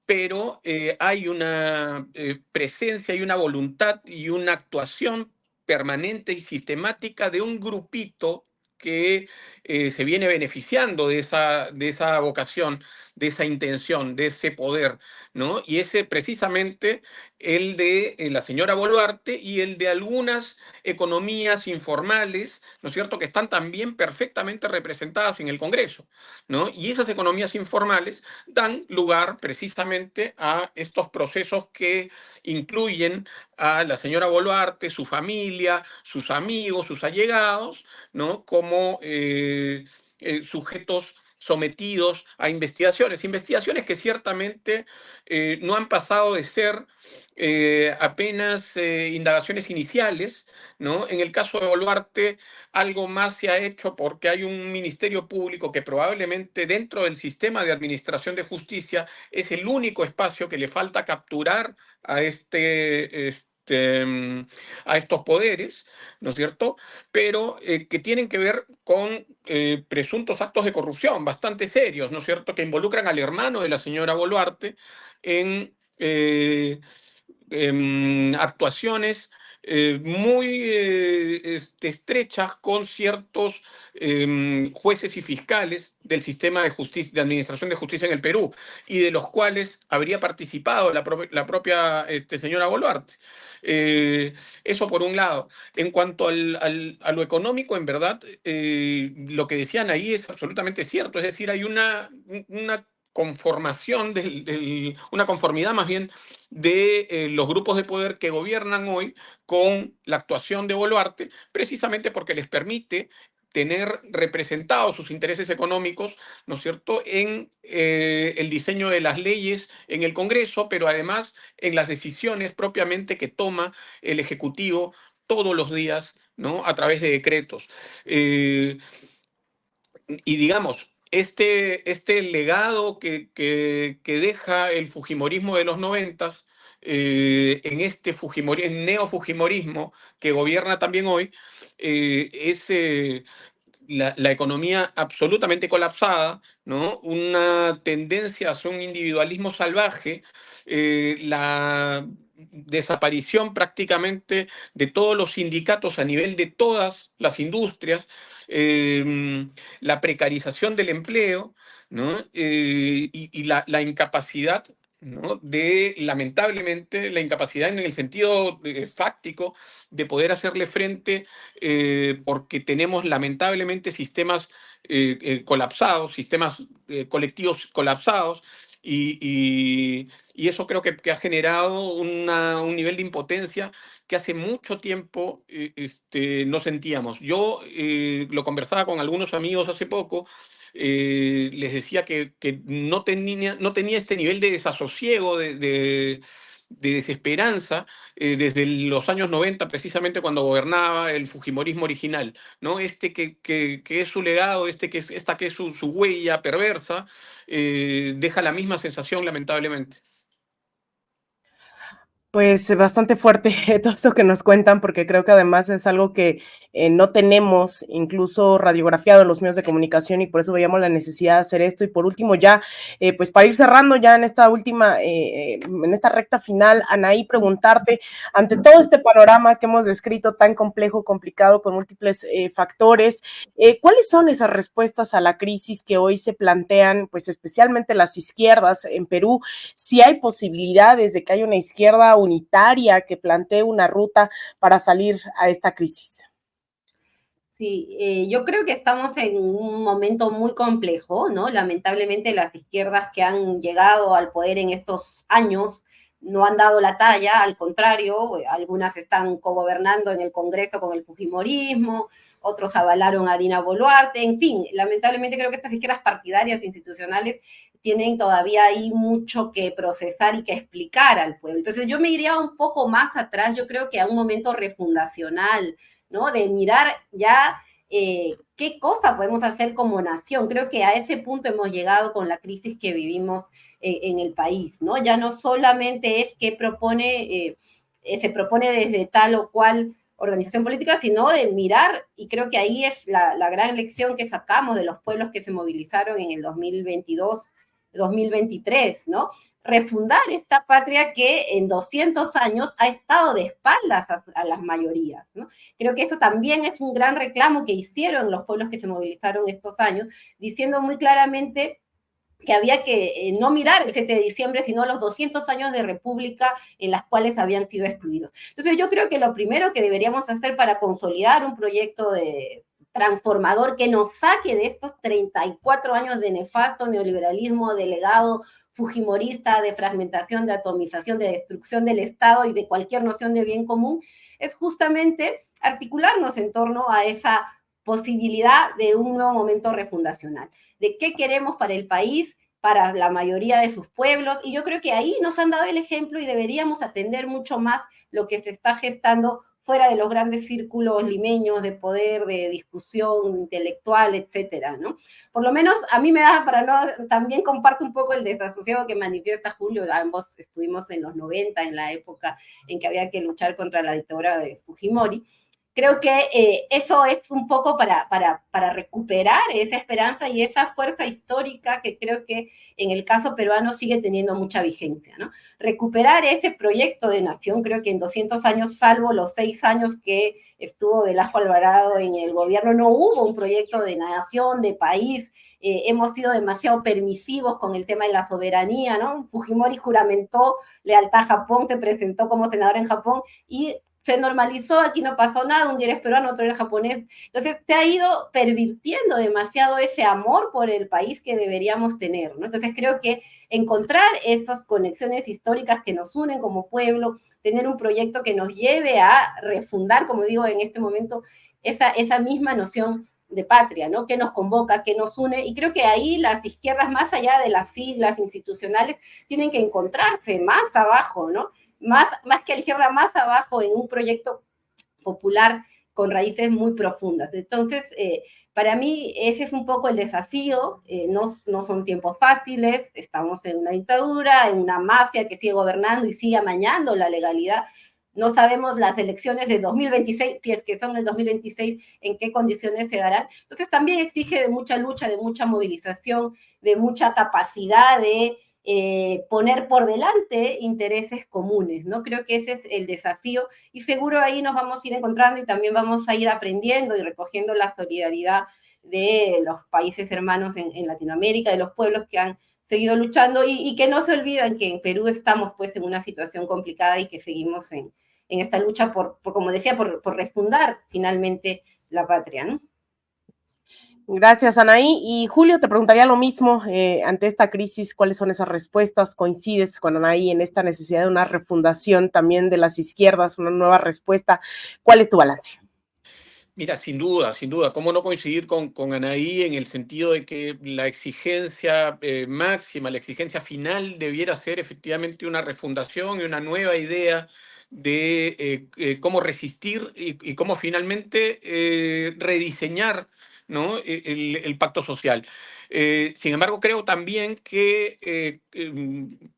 Pero hay una presencia y una voluntad y una actuación permanente y sistemática de un grupito que se viene beneficiando de esa vocación, de esa intención, de ese poder, ¿no? Y ese precisamente el de la señora Boluarte y el de algunas economías informales, ¿no es cierto?, que están también perfectamente representadas en el Congreso, ¿no? Y esas economías informales dan lugar precisamente a estos procesos que incluyen a la señora Boluarte, su familia, sus amigos, sus allegados, ¿no?, como sujetos sometidos a investigaciones que ciertamente no han pasado de ser apenas indagaciones iniciales, ¿no? En el caso de Boluarte, algo más se ha hecho porque hay un ministerio público que probablemente dentro del sistema de administración de justicia es el único espacio que le falta capturar a a estos poderes, ¿no es cierto? Pero que tienen que ver con presuntos actos de corrupción bastante serios, ¿no es cierto?, que involucran al hermano de la señora Boluarte en actuaciones muy estrechas con ciertos jueces y fiscales del sistema de justicia, de administración de justicia en el Perú, y de los cuales habría participado la propia señora Boluarte. Eso por un lado. En cuanto a lo económico, en verdad, lo que decían ahí es absolutamente cierto. Es decir, hay una conformación, una conformidad más bien de los grupos de poder que gobiernan hoy con la actuación de Boluarte, precisamente porque les permite tener representados sus intereses económicos, ¿no es cierto?, en el diseño de las leyes en el Congreso, pero además en las decisiones propiamente que toma el Ejecutivo todos los días, ¿no?, a través de decretos. Y digamos, este legado que deja el fujimorismo de los 90 en este neofujimorismo que gobierna también hoy, es la economía absolutamente colapsada, ¿no? Una tendencia hacia un individualismo salvaje, la desaparición prácticamente de todos los sindicatos a nivel de todas las industrias, la precarización del empleo, ¿no? Y la incapacidad, ¿no? Lamentablemente, la incapacidad en el sentido fáctico de poder hacerle frente porque tenemos lamentablemente sistemas colapsados, sistemas colectivos colapsados, y eso creo que ha generado un nivel de impotencia que hace mucho tiempo no sentíamos. Yo lo conversaba con algunos amigos hace poco, les decía que no tenía este nivel de desasosiego, de desesperanza, desde los años 90, precisamente cuando gobernaba el fujimorismo original, ¿no? Que es su legado, esta que es su huella perversa, deja la misma sensación, lamentablemente. Pues bastante fuerte todo esto que nos cuentan, porque creo que además es algo que no tenemos incluso radiografiado en los medios de comunicación y por eso veíamos la necesidad de hacer esto. Y por último ya, pues para ir cerrando ya en esta última, en esta recta final, Anaí, preguntarte, ante todo este panorama que hemos descrito tan complejo, complicado, con múltiples factores, ¿cuáles son esas respuestas a la crisis que hoy se plantean, pues especialmente las izquierdas en Perú? Si hay posibilidades de que haya una izquierda unitaria que plantee una ruta para salir a esta crisis. Sí, yo creo que estamos en un momento muy complejo, ¿no? Lamentablemente las izquierdas que han llegado al poder en estos años no han dado la talla, al contrario, algunas están cogobernando en el Congreso con el fujimorismo, otros avalaron a Dina Boluarte, en fin, lamentablemente creo que estas izquierdas partidarias institucionales tienen todavía ahí mucho que procesar y que explicar al pueblo. Entonces yo me iría un poco más atrás, yo creo que a un momento refundacional, ¿no? De mirar ya qué cosa podemos hacer como nación. Creo que a ese punto hemos llegado con la crisis que vivimos en el país, ¿no? Ya no solamente es que se propone desde tal o cual organización política, sino de mirar, y creo que ahí es la gran lección que sacamos de los pueblos que se movilizaron en el 2022, 2023, ¿no? Refundar esta patria que en 200 años ha estado de espaldas a las mayorías, ¿no? Creo que esto también es un gran reclamo que hicieron los pueblos que se movilizaron estos años, diciendo muy claramente que había que no mirar el 7 de diciembre, sino los 200 años de república en las cuales habían sido excluidos. Entonces yo creo que lo primero que deberíamos hacer para consolidar un proyecto de transformador que nos saque de estos 34 años de nefasto neoliberalismo, de legado fujimorista, de fragmentación, de atomización, de destrucción del Estado y de cualquier noción de bien común, es justamente articularnos en torno a esa posibilidad de un nuevo momento refundacional, de qué queremos para el país, para la mayoría de sus pueblos, y yo creo que ahí nos han dado el ejemplo y deberíamos atender mucho más lo que se está gestando fuera de los grandes círculos limeños de poder, de discusión intelectual, etcétera, ¿no? Por lo menos a mí me da para no, también comparto un poco el desasosiego que manifiesta Julio, ambos estuvimos en los 90, en la época en que había que luchar contra la dictadura de Fujimori. Creo que eso es un poco para recuperar esa esperanza y esa fuerza histórica que creo que en el caso peruano sigue teniendo mucha vigencia, ¿no? Recuperar ese proyecto de nación, creo que en 200 años, salvo los 6 años que estuvo Velasco Alvarado en el gobierno, no hubo un proyecto de nación, de país. Hemos sido demasiado permisivos con el tema de la soberanía, ¿no? Fujimori juramentó lealtad a Japón, se presentó como senador en Japón y se normalizó, aquí no pasó nada, un día eres peruano, otro eres japonés. Entonces se ha ido pervirtiendo demasiado ese amor por el país que deberíamos tener, ¿no? Entonces creo que encontrar estas conexiones históricas que nos unen como pueblo, tener un proyecto que nos lleve a refundar, como digo en este momento, esa misma noción de patria, ¿no? Que nos convoca, que nos une, y creo que ahí las izquierdas, más allá de las siglas institucionales, tienen que encontrarse más abajo, ¿no? Más que a la izquierda, más abajo en un proyecto popular con raíces muy profundas. Entonces, para mí ese es un poco el desafío, no son tiempos fáciles, estamos en una dictadura, en una mafia que sigue gobernando y sigue amañando la legalidad. No sabemos las elecciones de 2026, si es que son el 2026, en qué condiciones se darán. Entonces también exige de mucha lucha, de mucha movilización, de mucha capacidad de poner por delante intereses comunes, ¿no? Creo que ese es el desafío y seguro ahí nos vamos a ir encontrando y también vamos a ir aprendiendo y recogiendo la solidaridad de los países hermanos en Latinoamérica, de los pueblos que han seguido luchando y que no se olvidan que en Perú estamos pues en una situación complicada y que seguimos en esta lucha por como decía, por refundar finalmente la patria, ¿no? Gracias, Anaí. Y Julio, te preguntaría lo mismo, ante esta crisis, ¿cuáles son esas respuestas? ¿Coincides con Anaí en esta necesidad de una refundación también de las izquierdas, una nueva respuesta? ¿Cuál es tu balance? Mira, sin duda, ¿cómo no coincidir con Anaí en el sentido de que la exigencia máxima, la exigencia final debiera ser efectivamente una refundación y una nueva idea de cómo resistir y cómo finalmente rediseñar, ¿no? el pacto social. Sin embargo, creo también que,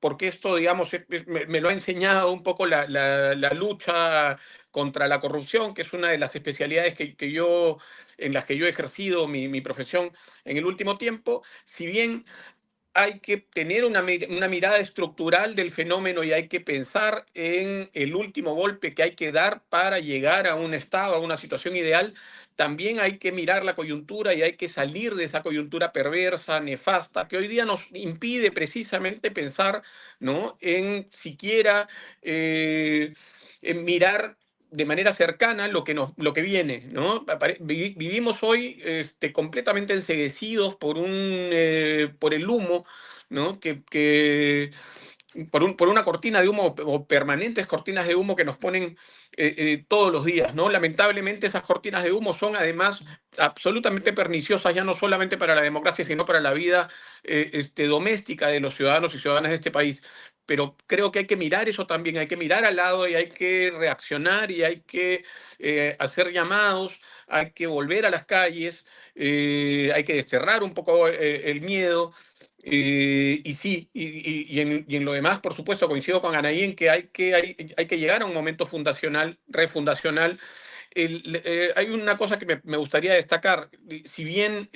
porque esto, digamos, me lo ha enseñado un poco la lucha contra la corrupción, que es una de las especialidades en las que yo he ejercido mi profesión en el último tiempo. Si bien hay que tener una mirada estructural del fenómeno y hay que pensar en el último golpe que hay que dar para llegar a un estado, a una situación ideal, también hay que mirar la coyuntura y hay que salir de esa coyuntura perversa, nefasta, que hoy día nos impide precisamente pensar, ¿no?, en siquiera en mirar de manera cercana lo que viene, ¿no? Vivimos hoy completamente enceguecidos por el humo, ¿no? Por una cortina de humo o permanentes cortinas de humo que nos ponen todos los días, ¿no? Lamentablemente esas cortinas de humo son además absolutamente perniciosas, ya no solamente para la democracia, sino para la vida doméstica de los ciudadanos y ciudadanas de este país. Pero creo que hay que mirar eso también, hay que mirar al lado y hay que reaccionar y hay que hacer llamados, hay que volver a las calles, hay que desterrar un poco el miedo. Y sí, y en lo demás, por supuesto, coincido con Anaí en que hay que llegar a un momento fundacional, refundacional. Hay una cosa que me gustaría destacar. Si bien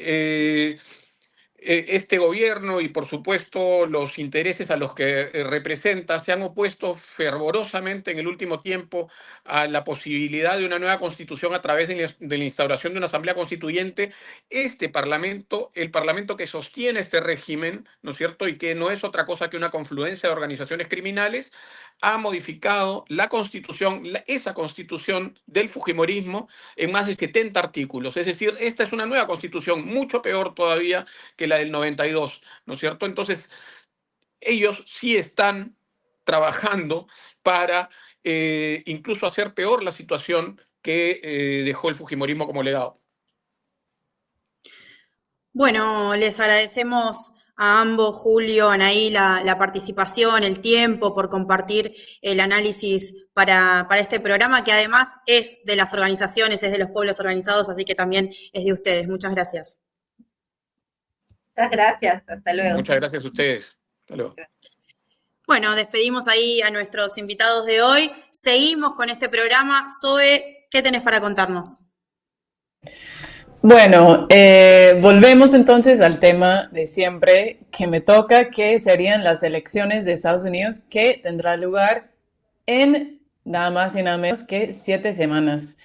este gobierno y, por supuesto, los intereses a los que representa se han opuesto fervorosamente en el último tiempo a la posibilidad de una nueva constitución a través de la instauración de una asamblea constituyente, este Parlamento, el Parlamento que sostiene este régimen, ¿no es cierto?, y que no es otra cosa que una confluencia de organizaciones criminales, ha modificado la constitución, esa constitución del fujimorismo en más de 70 artículos. Es decir, esta es una nueva constitución, mucho peor todavía que la del 92, ¿no es cierto? Entonces, ellos sí están trabajando para incluso hacer peor la situación que dejó el fujimorismo como legado. Bueno, les agradecemos a ambos, Julio, Anaí, la participación, el tiempo, por compartir el análisis para este programa, que además es de las organizaciones, es de los pueblos organizados, así que también es de ustedes. Muchas gracias. Muchas gracias, hasta luego. Muchas gracias a ustedes. Hasta luego. Bueno, despedimos ahí a nuestros invitados de hoy. Seguimos con este programa. Zoe, ¿qué tenés para contarnos? Bueno, volvemos entonces al tema de siempre que me toca, que serían las elecciones de Estados Unidos, que tendrá lugar en nada más y nada menos que 7 semanas.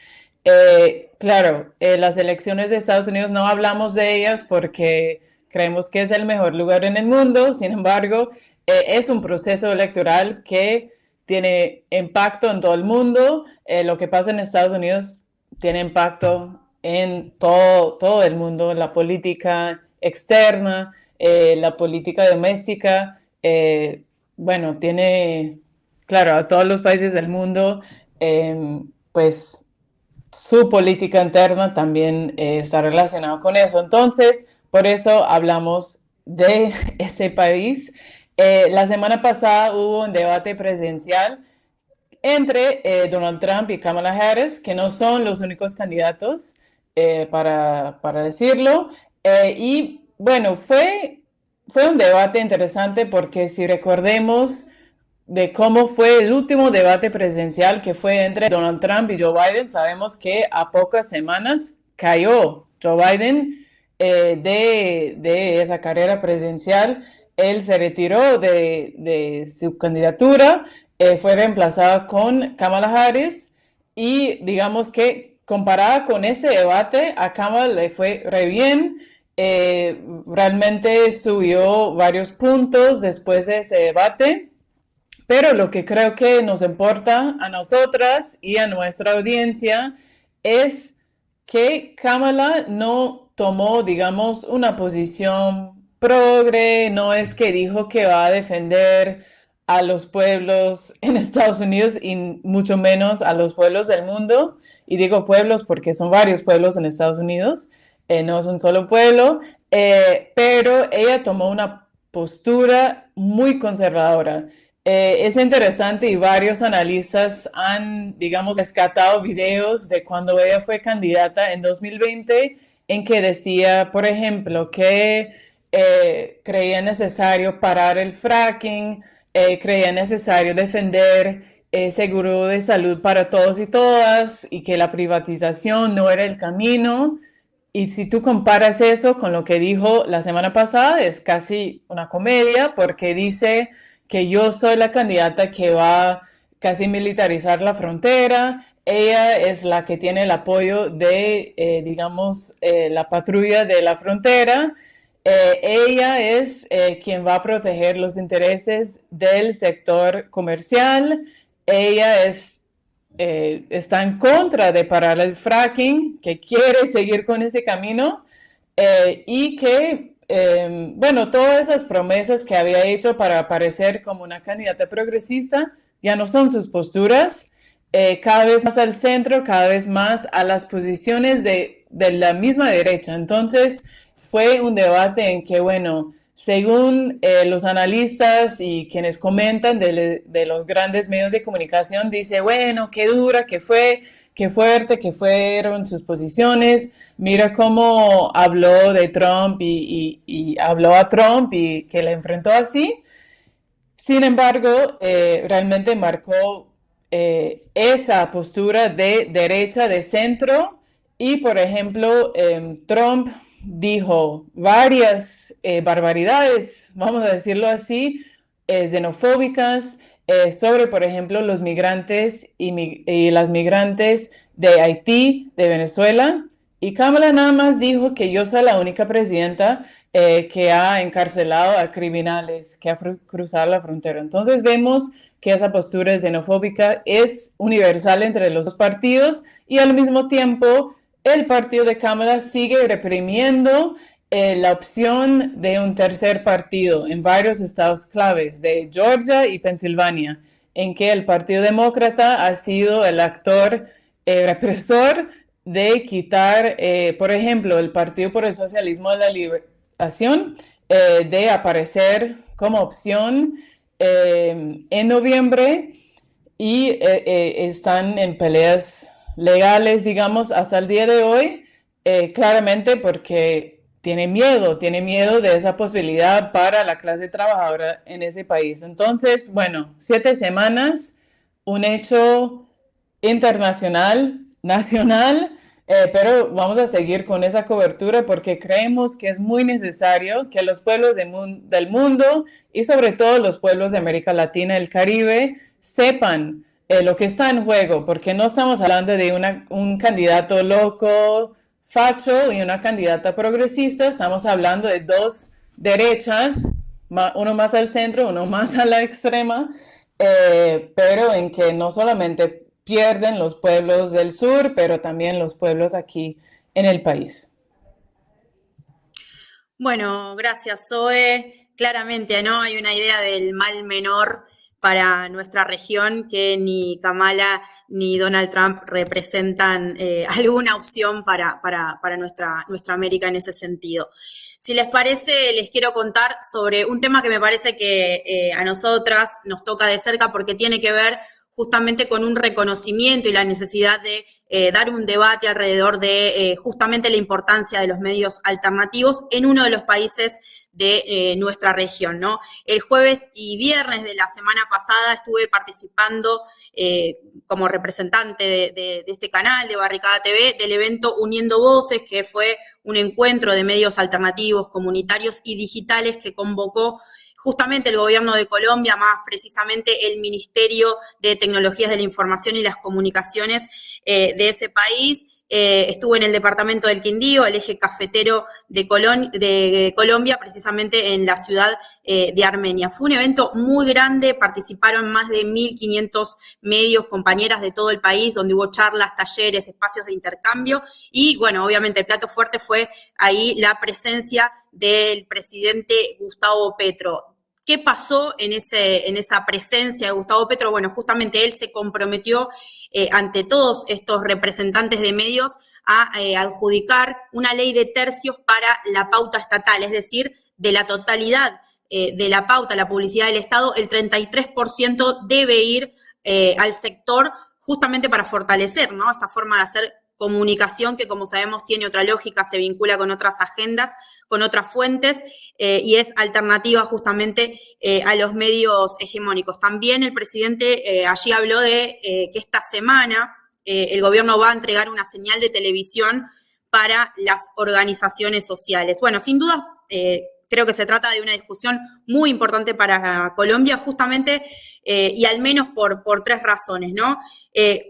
Claro, las elecciones de Estados Unidos no hablamos de ellas porque creemos que es el mejor lugar en el mundo. Sin embargo, es un proceso electoral que tiene impacto en todo el mundo. Lo que pasa en Estados Unidos tiene impacto en todo el mundo, la política externa, la política doméstica. Bueno, tiene, claro, a todos los países del mundo, pues su política interna también está relacionada con eso. Entonces, por eso hablamos de ese país. La semana pasada hubo un debate presidencial entre Donald Trump y Kamala Harris, que no son los únicos candidatos, para decirlo. Y bueno, fue un debate interesante porque si recordemos de cómo fue el último debate presidencial que fue entre Donald Trump y Joe Biden, sabemos que a pocas semanas cayó Joe Biden de esa carrera presidencial. Él se retiró de su candidatura, fue reemplazada con Kamala Harris y digamos que comparada con ese debate, a Kamala le fue re bien. Realmente subió varios puntos después de ese debate, pero lo que creo que nos importa a nosotras y a nuestra audiencia es que Kamala no tomó, digamos, una posición progre, no es que dijo que va a defender a los pueblos en Estados Unidos y mucho menos a los pueblos del mundo. Y digo pueblos porque son varios pueblos en Estados Unidos, no es un solo pueblo, pero ella tomó una postura muy conservadora. Es interesante y varios analistas han, digamos, rescatado videos de cuando ella fue candidata en 2020 en que decía, por ejemplo, que creía necesario parar el fracking, creía necesario defender seguro de salud para todos y todas y que la privatización no era el camino. Y si tú comparas eso con lo que dijo la semana pasada, es casi una comedia porque dice que yo soy la candidata que va a casi militarizar la frontera. Ella es la que tiene el apoyo de, digamos, la patrulla de la frontera. Ella es quien va a proteger los intereses del sector comercial. Ella está en contra de parar el fracking, que quiere seguir con ese camino y que, bueno, todas esas promesas que había hecho para aparecer como una candidata progresista ya no son sus posturas, cada vez más al centro, cada vez más a las posiciones de la misma derecha. Entonces, fue un debate en que, bueno, según los analistas y quienes comentan de los grandes medios de comunicación, dice, bueno, qué dura, qué fuerte, que fueron sus posiciones. Mira cómo habló de Trump y habló a Trump y que le enfrentó así. Sin embargo, realmente marcó esa postura de derecha, de centro. Y, por ejemplo, Trump dijo varias barbaridades, vamos a decirlo así, xenofóbicas, sobre, por ejemplo, los migrantes y las migrantes de Haití, de Venezuela. Y Kamala nada más dijo que yo soy la única presidenta que ha encarcelado a criminales, que ha cruzado la frontera. Entonces vemos que esa postura xenofóbica es universal entre los dos partidos y al mismo tiempo el partido de Kamala sigue reprimiendo la opción de un tercer partido en varios estados claves de Georgia y Pensilvania, en que el Partido Demócrata ha sido el actor represor de quitar, por ejemplo, el Partido por el Socialismo de la Liberación, de aparecer como opción en noviembre y están en peleas legales, digamos, hasta el día de hoy, claramente porque tiene miedo de esa posibilidad para la clase trabajadora en ese país. Entonces, bueno, 7 semanas, un hecho internacional, nacional, pero vamos a seguir con esa cobertura porque creemos que es muy necesario que los pueblos del mundo y sobre todo los pueblos de América Latina y el Caribe sepan lo que está en juego, porque no estamos hablando de un candidato loco, facho y una candidata progresista, estamos hablando de dos derechas, uno más al centro, uno más a la extrema, pero en que no solamente pierden los pueblos del sur, pero también los pueblos aquí en el país. Bueno, gracias, Zoe. Claramente, ¿no? Hay una idea del mal menor para nuestra región que ni Kamala ni Donald Trump representan alguna opción para nuestra América en ese sentido. Si les parece, les quiero contar sobre un tema que me parece que a nosotras nos toca de cerca porque tiene que ver justamente con un reconocimiento y la necesidad de dar un debate alrededor de justamente la importancia de los medios alternativos en uno de los países de nuestra región, ¿no? El jueves y viernes de la semana pasada estuve participando como representante de este canal, de Barricada TV, del evento Uniendo Voces, que fue un encuentro de medios alternativos, comunitarios y digitales que convocó justamente el gobierno de Colombia, más precisamente el Ministerio de Tecnologías de la Información y las Comunicaciones de ese país. Estuve en el departamento del Quindío, el eje cafetero de Colombia, precisamente en la ciudad de Armenia. Fue un evento muy grande, participaron más de 1.500 medios, compañeras de todo el país, donde hubo charlas, talleres, espacios de intercambio y, bueno, obviamente el plato fuerte fue ahí la presencia del presidente Gustavo Petro. ¿Qué pasó en esa presencia de Gustavo Petro? Bueno, justamente él se comprometió ante todos estos representantes de medios a adjudicar una ley de tercios para la pauta estatal, es decir, de la totalidad de la pauta, la publicidad del Estado, el 33% debe ir al sector justamente para fortalecer, ¿no?, esta forma de hacer comunicación que, como sabemos, tiene otra lógica, se vincula con otras agendas, con otras fuentes y es alternativa justamente a los medios hegemónicos. También el presidente allí habló de que esta semana el gobierno va a entregar una señal de televisión para las organizaciones sociales. Bueno, sin duda, creo que se trata de una discusión muy importante para Colombia, justamente, y al menos por tres razones, ¿no?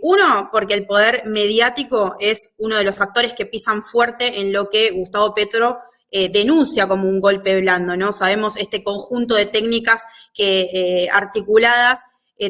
Uno, porque el poder mediático es uno de los factores que pisan fuerte en lo que Gustavo Petro denuncia como un golpe blando, ¿no? Sabemos este conjunto de técnicas que articuladas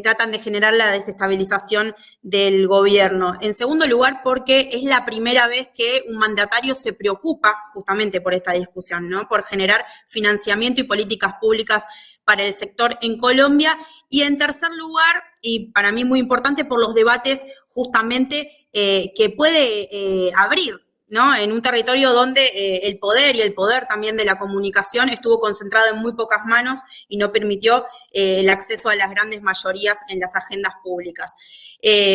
tratan de generar la desestabilización del gobierno. En segundo lugar, porque es la primera vez que un mandatario se preocupa justamente por esta discusión, ¿no?, por generar financiamiento y políticas públicas para el sector en Colombia. Y en tercer lugar, y para mí muy importante, por los debates justamente que puede abrir, ¿no?, en un territorio donde el poder y el poder también de la comunicación estuvo concentrado en muy pocas manos y no permitió el acceso a las grandes mayorías en las agendas públicas.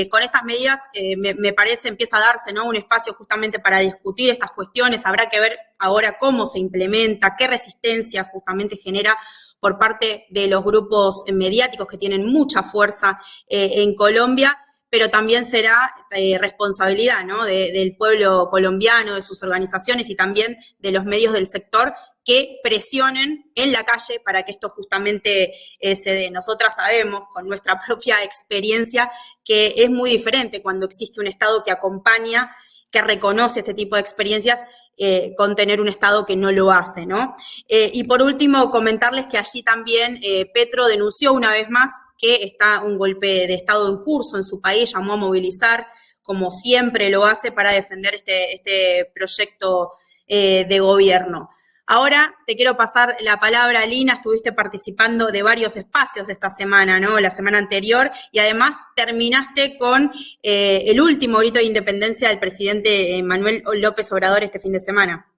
Con estas medidas, me parece, empieza a darse, ¿no?, un espacio justamente para discutir estas cuestiones. Habrá que ver ahora cómo se implementa, qué resistencia justamente genera por parte de los grupos mediáticos que tienen mucha fuerza en Colombia, pero también será responsabilidad, ¿no?, del pueblo colombiano, de sus organizaciones y también de los medios del sector que presionen en la calle para que esto justamente se dé. Nosotras sabemos, con nuestra propia experiencia, que es muy diferente cuando existe un Estado que acompaña, que reconoce este tipo de experiencias, con tener un Estado que no lo hace, ¿no? Y por último, comentarles que allí también Petro denunció una vez más que está un golpe de Estado en curso en su país, llamó a movilizar, como siempre lo hace, para defender este proyecto de gobierno. Ahora te quiero pasar la palabra, Lina. Estuviste participando de varios espacios esta semana, ¿no?, la semana anterior, y además terminaste con el último grito de independencia del presidente Manuel López Obrador este fin de semana.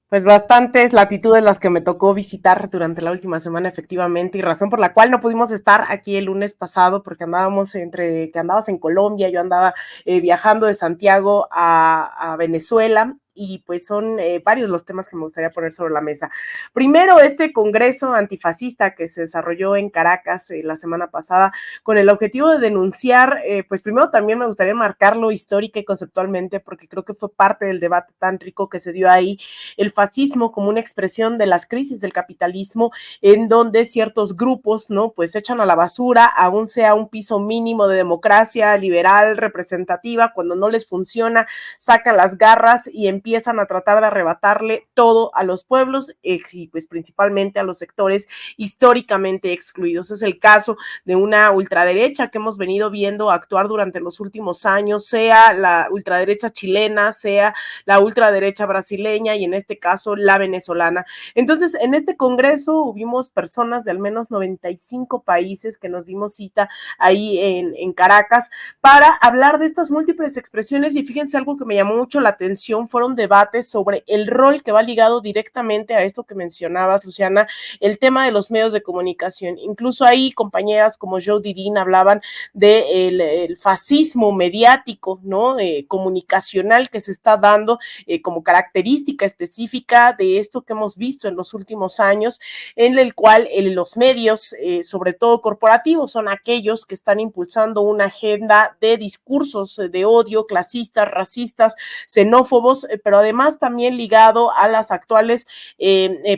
Pues bastantes latitudes las que me tocó visitar durante la última semana, efectivamente, y razón por la cual no pudimos estar aquí el lunes pasado, porque andabas en Colombia, yo andaba viajando de Santiago a Venezuela, y pues son varios los temas que me gustaría poner sobre la mesa. Primero, este congreso antifascista que se desarrolló en Caracas la semana pasada con el objetivo de denunciar, pues primero también me gustaría marcarlo histórica y conceptualmente, porque creo que fue parte del debate tan rico que se dio ahí, el fascismo como una expresión de las crisis del capitalismo, en donde ciertos grupos, ¿no?, pues echan a la basura, aún sea un piso mínimo de democracia liberal, representativa, cuando no les funciona, sacan las garras y empiezan a tratar de arrebatarle todo a los pueblos y pues principalmente a los sectores históricamente excluidos. Es el caso de una ultraderecha que hemos venido viendo actuar durante los últimos años, sea la ultraderecha chilena, sea la ultraderecha brasileña y en este caso la venezolana. Entonces, en este congreso hubimos personas de al menos 95 países que nos dimos cita ahí en Caracas para hablar de estas múltiples expresiones, y fíjense, algo que me llamó mucho la atención fueron debate sobre el rol que va ligado directamente a esto que mencionabas, Luciana, el tema de los medios de comunicación. Incluso ahí compañeras como Joe Dirín hablaban del el fascismo mediático, ¿no? Comunicacional que se está dando como característica específica de esto que hemos visto en los últimos años, en el cual los medios, sobre todo corporativos, son aquellos que están impulsando una agenda de discursos de odio, clasistas, racistas, xenófobos, pero además también ligado a las actuales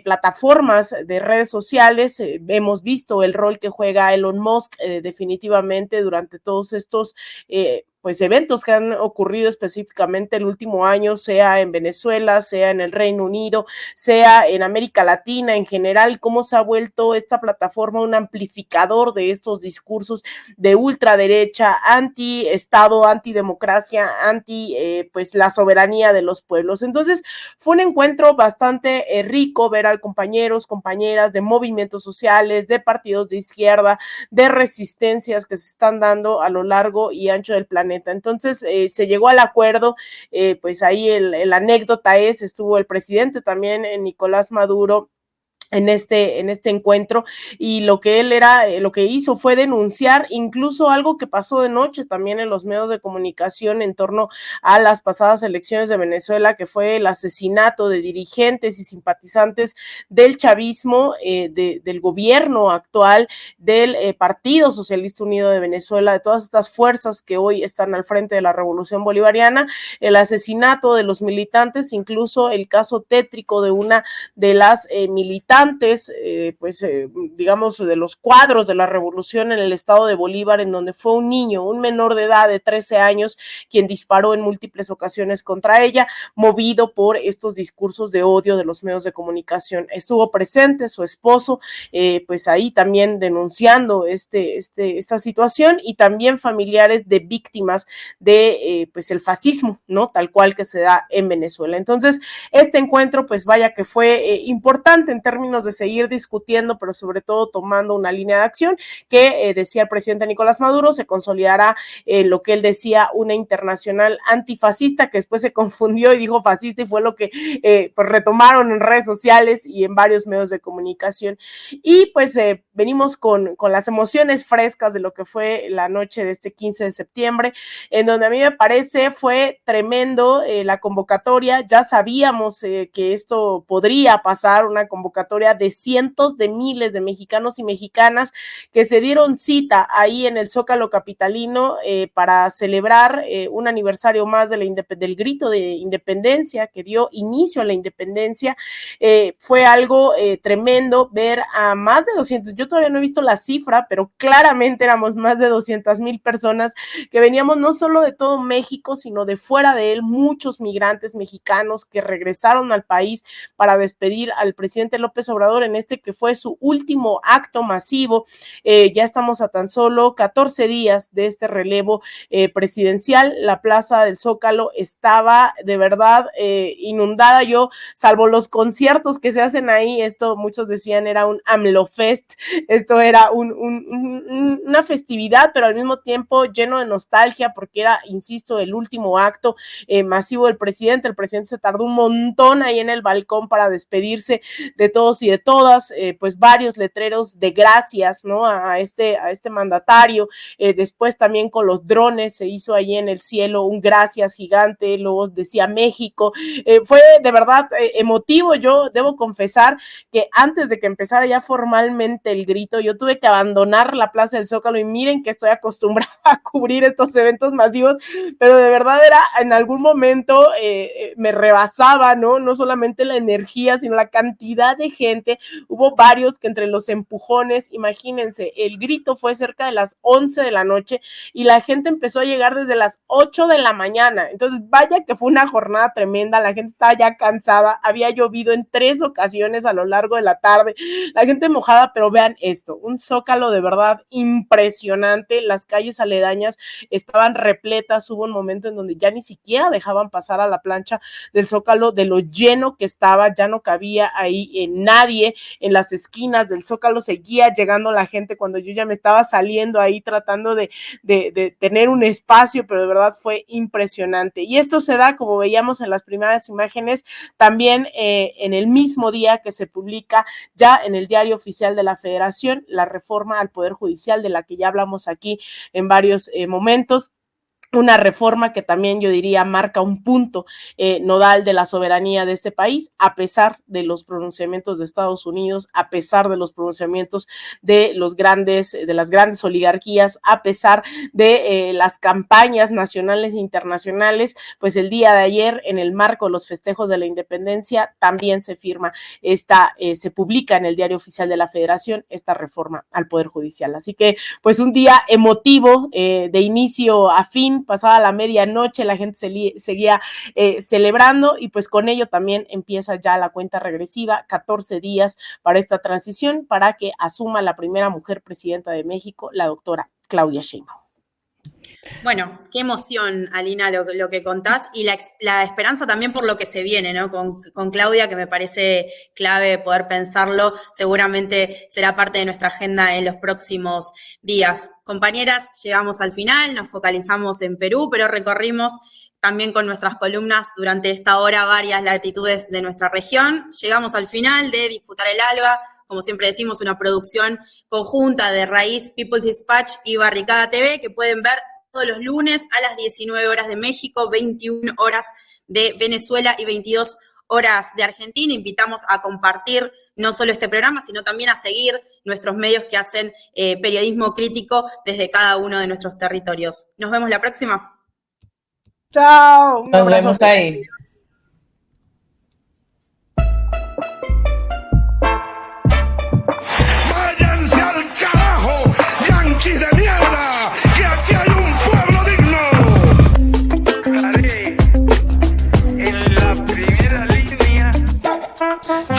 plataformas de redes sociales. Hemos visto el rol que juega Elon Musk definitivamente durante todos estos pues eventos que han ocurrido específicamente el último año, sea en Venezuela, sea en el Reino Unido, sea en América Latina en general, cómo se ha vuelto esta plataforma un amplificador de estos discursos de ultraderecha, anti-Estado, antidemocracia, pues la soberanía de los pueblos. Entonces fue un encuentro bastante rico ver a compañeros, compañeras de movimientos sociales, de partidos de izquierda, de resistencias que se están dando a lo largo y ancho del planeta. Entonces se llegó al acuerdo, pues ahí la anécdota estuvo el presidente también, Nicolás Maduro, en este encuentro, y lo que hizo fue denunciar incluso algo que pasó de noche también en los medios de comunicación en torno a las pasadas elecciones de Venezuela, que fue el asesinato de dirigentes y simpatizantes del chavismo, del gobierno actual, del Partido Socialista Unido de Venezuela, de todas estas fuerzas que hoy están al frente de la revolución bolivariana, el asesinato de los militantes, incluso el caso tétrico de una de las militantes, digamos, de los cuadros de la revolución en el estado de Bolívar, en donde fue un niño, un menor de edad de 13 años, quien disparó en múltiples ocasiones contra ella, movido por estos discursos de odio de los medios de comunicación. Estuvo presente su esposo, pues ahí también denunciando esta situación, y también familiares de víctimas de pues el fascismo, ¿no? Tal cual que se da en Venezuela. Entonces, este encuentro, pues vaya que fue importante en términos de seguir discutiendo, pero sobre todo tomando una línea de acción que decía el presidente Nicolás Maduro, se consolidará lo que él decía, una internacional antifascista, que después se confundió y dijo fascista, y fue lo que pues retomaron en redes sociales y en varios medios de comunicación. Y pues venimos con las emociones frescas de lo que fue la noche de este 15 de septiembre, en donde a mí me parece fue tremendo la convocatoria. Ya sabíamos que esto podría pasar, una convocatoria de cientos de miles de mexicanos y mexicanas que se dieron cita ahí en el Zócalo capitalino para celebrar un aniversario más del grito de independencia que dio inicio a la independencia. Fue algo tremendo ver a más de 200, yo todavía no he visto la cifra, pero claramente éramos más de 200,000 personas que veníamos no solo de todo México, sino de fuera de él, muchos migrantes mexicanos que regresaron al país para despedir al presidente López Obrador en que fue su último acto masivo. Ya estamos a tan solo 14 días de este relevo presidencial. La plaza del Zócalo estaba de verdad inundada. Yo, salvo los conciertos que se hacen ahí, esto muchos decían era un AMLO Fest, esto era una festividad, pero al mismo tiempo lleno de nostalgia, porque era, insisto, el último acto masivo del presidente. El presidente se tardó un montón ahí en el balcón para despedirse de todos y de todas, pues varios letreros de gracias, ¿no? A este mandatario. Después también con los drones se hizo ahí en el cielo un gracias gigante, luego decía México. Fue de verdad emotivo. Yo debo confesar que antes de que empezara ya formalmente el grito, yo tuve que abandonar la Plaza del Zócalo, y miren que estoy acostumbrada a cubrir estos eventos masivos, pero de verdad era, en algún momento me rebasaba, ¿no? No solamente la energía, sino la cantidad de gente. Hubo varios que entre los empujones, imagínense, el grito fue cerca de las 11 de la noche y la gente empezó a llegar desde las 8 de la mañana. Entonces, vaya que fue una jornada tremenda, la gente estaba ya cansada, había llovido en 3 ocasiones a lo largo de la tarde, la gente mojada, pero vean esto, un Zócalo de verdad impresionante, las calles aledañas estaban repletas, hubo un momento en donde ya ni siquiera dejaban pasar a la plancha del Zócalo de lo lleno que estaba, ya no cabía ahí en nadie en las esquinas del Zócalo, seguía llegando la gente cuando yo ya me estaba saliendo ahí tratando de tener un espacio, pero de verdad fue impresionante. Y esto se da, como veíamos en las primeras imágenes, también en el mismo día que se publica ya en el Diario Oficial de la Federación la reforma al Poder Judicial, de la que ya hablamos aquí en varios momentos. Una reforma que también yo diría marca un punto nodal de la soberanía de este país, a pesar de los pronunciamientos de Estados Unidos, a pesar de los pronunciamientos de las grandes oligarquías, a pesar de las campañas nacionales e internacionales. Pues el día de ayer, en el marco de los festejos de la independencia, también se firma se publica en el Diario Oficial de la Federación esta reforma al Poder Judicial. Así que pues un día emotivo de inicio a fin, pasada la medianoche, la gente seguía celebrando, y pues con ello también empieza ya la cuenta regresiva, 14 días para esta transición, para que asuma la primera mujer presidenta de México, la doctora Claudia Sheinbaum. Bueno, qué emoción, Alina, lo que contás, y la esperanza también por lo que se viene, ¿no? Con Claudia, que me parece clave poder pensarlo, seguramente será parte de nuestra agenda en los próximos días. Compañeras, llegamos al final, nos focalizamos en Perú, pero recorrimos también con nuestras columnas durante esta hora varias latitudes de nuestra región. Llegamos al final de Disputar el Alba, como siempre decimos, una producción conjunta de Raíz, People's Dispatch y Barricada TV, que pueden ver todos los lunes a las 19 horas de México, 21 horas de Venezuela y 22 horas de Argentina. Invitamos a compartir no solo este programa, sino también a seguir nuestros medios que hacen periodismo crítico desde cada uno de nuestros territorios. Nos vemos la próxima. Chao. Nos vemos ahí. ¡Váyanse al carajo, yanquis de mierda! ¡Que aquí hay un pueblo digno! Estaré en la primera línea.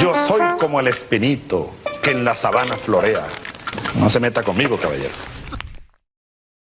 Yo soy como el espinito que en la sabana florea. No se meta conmigo, caballero.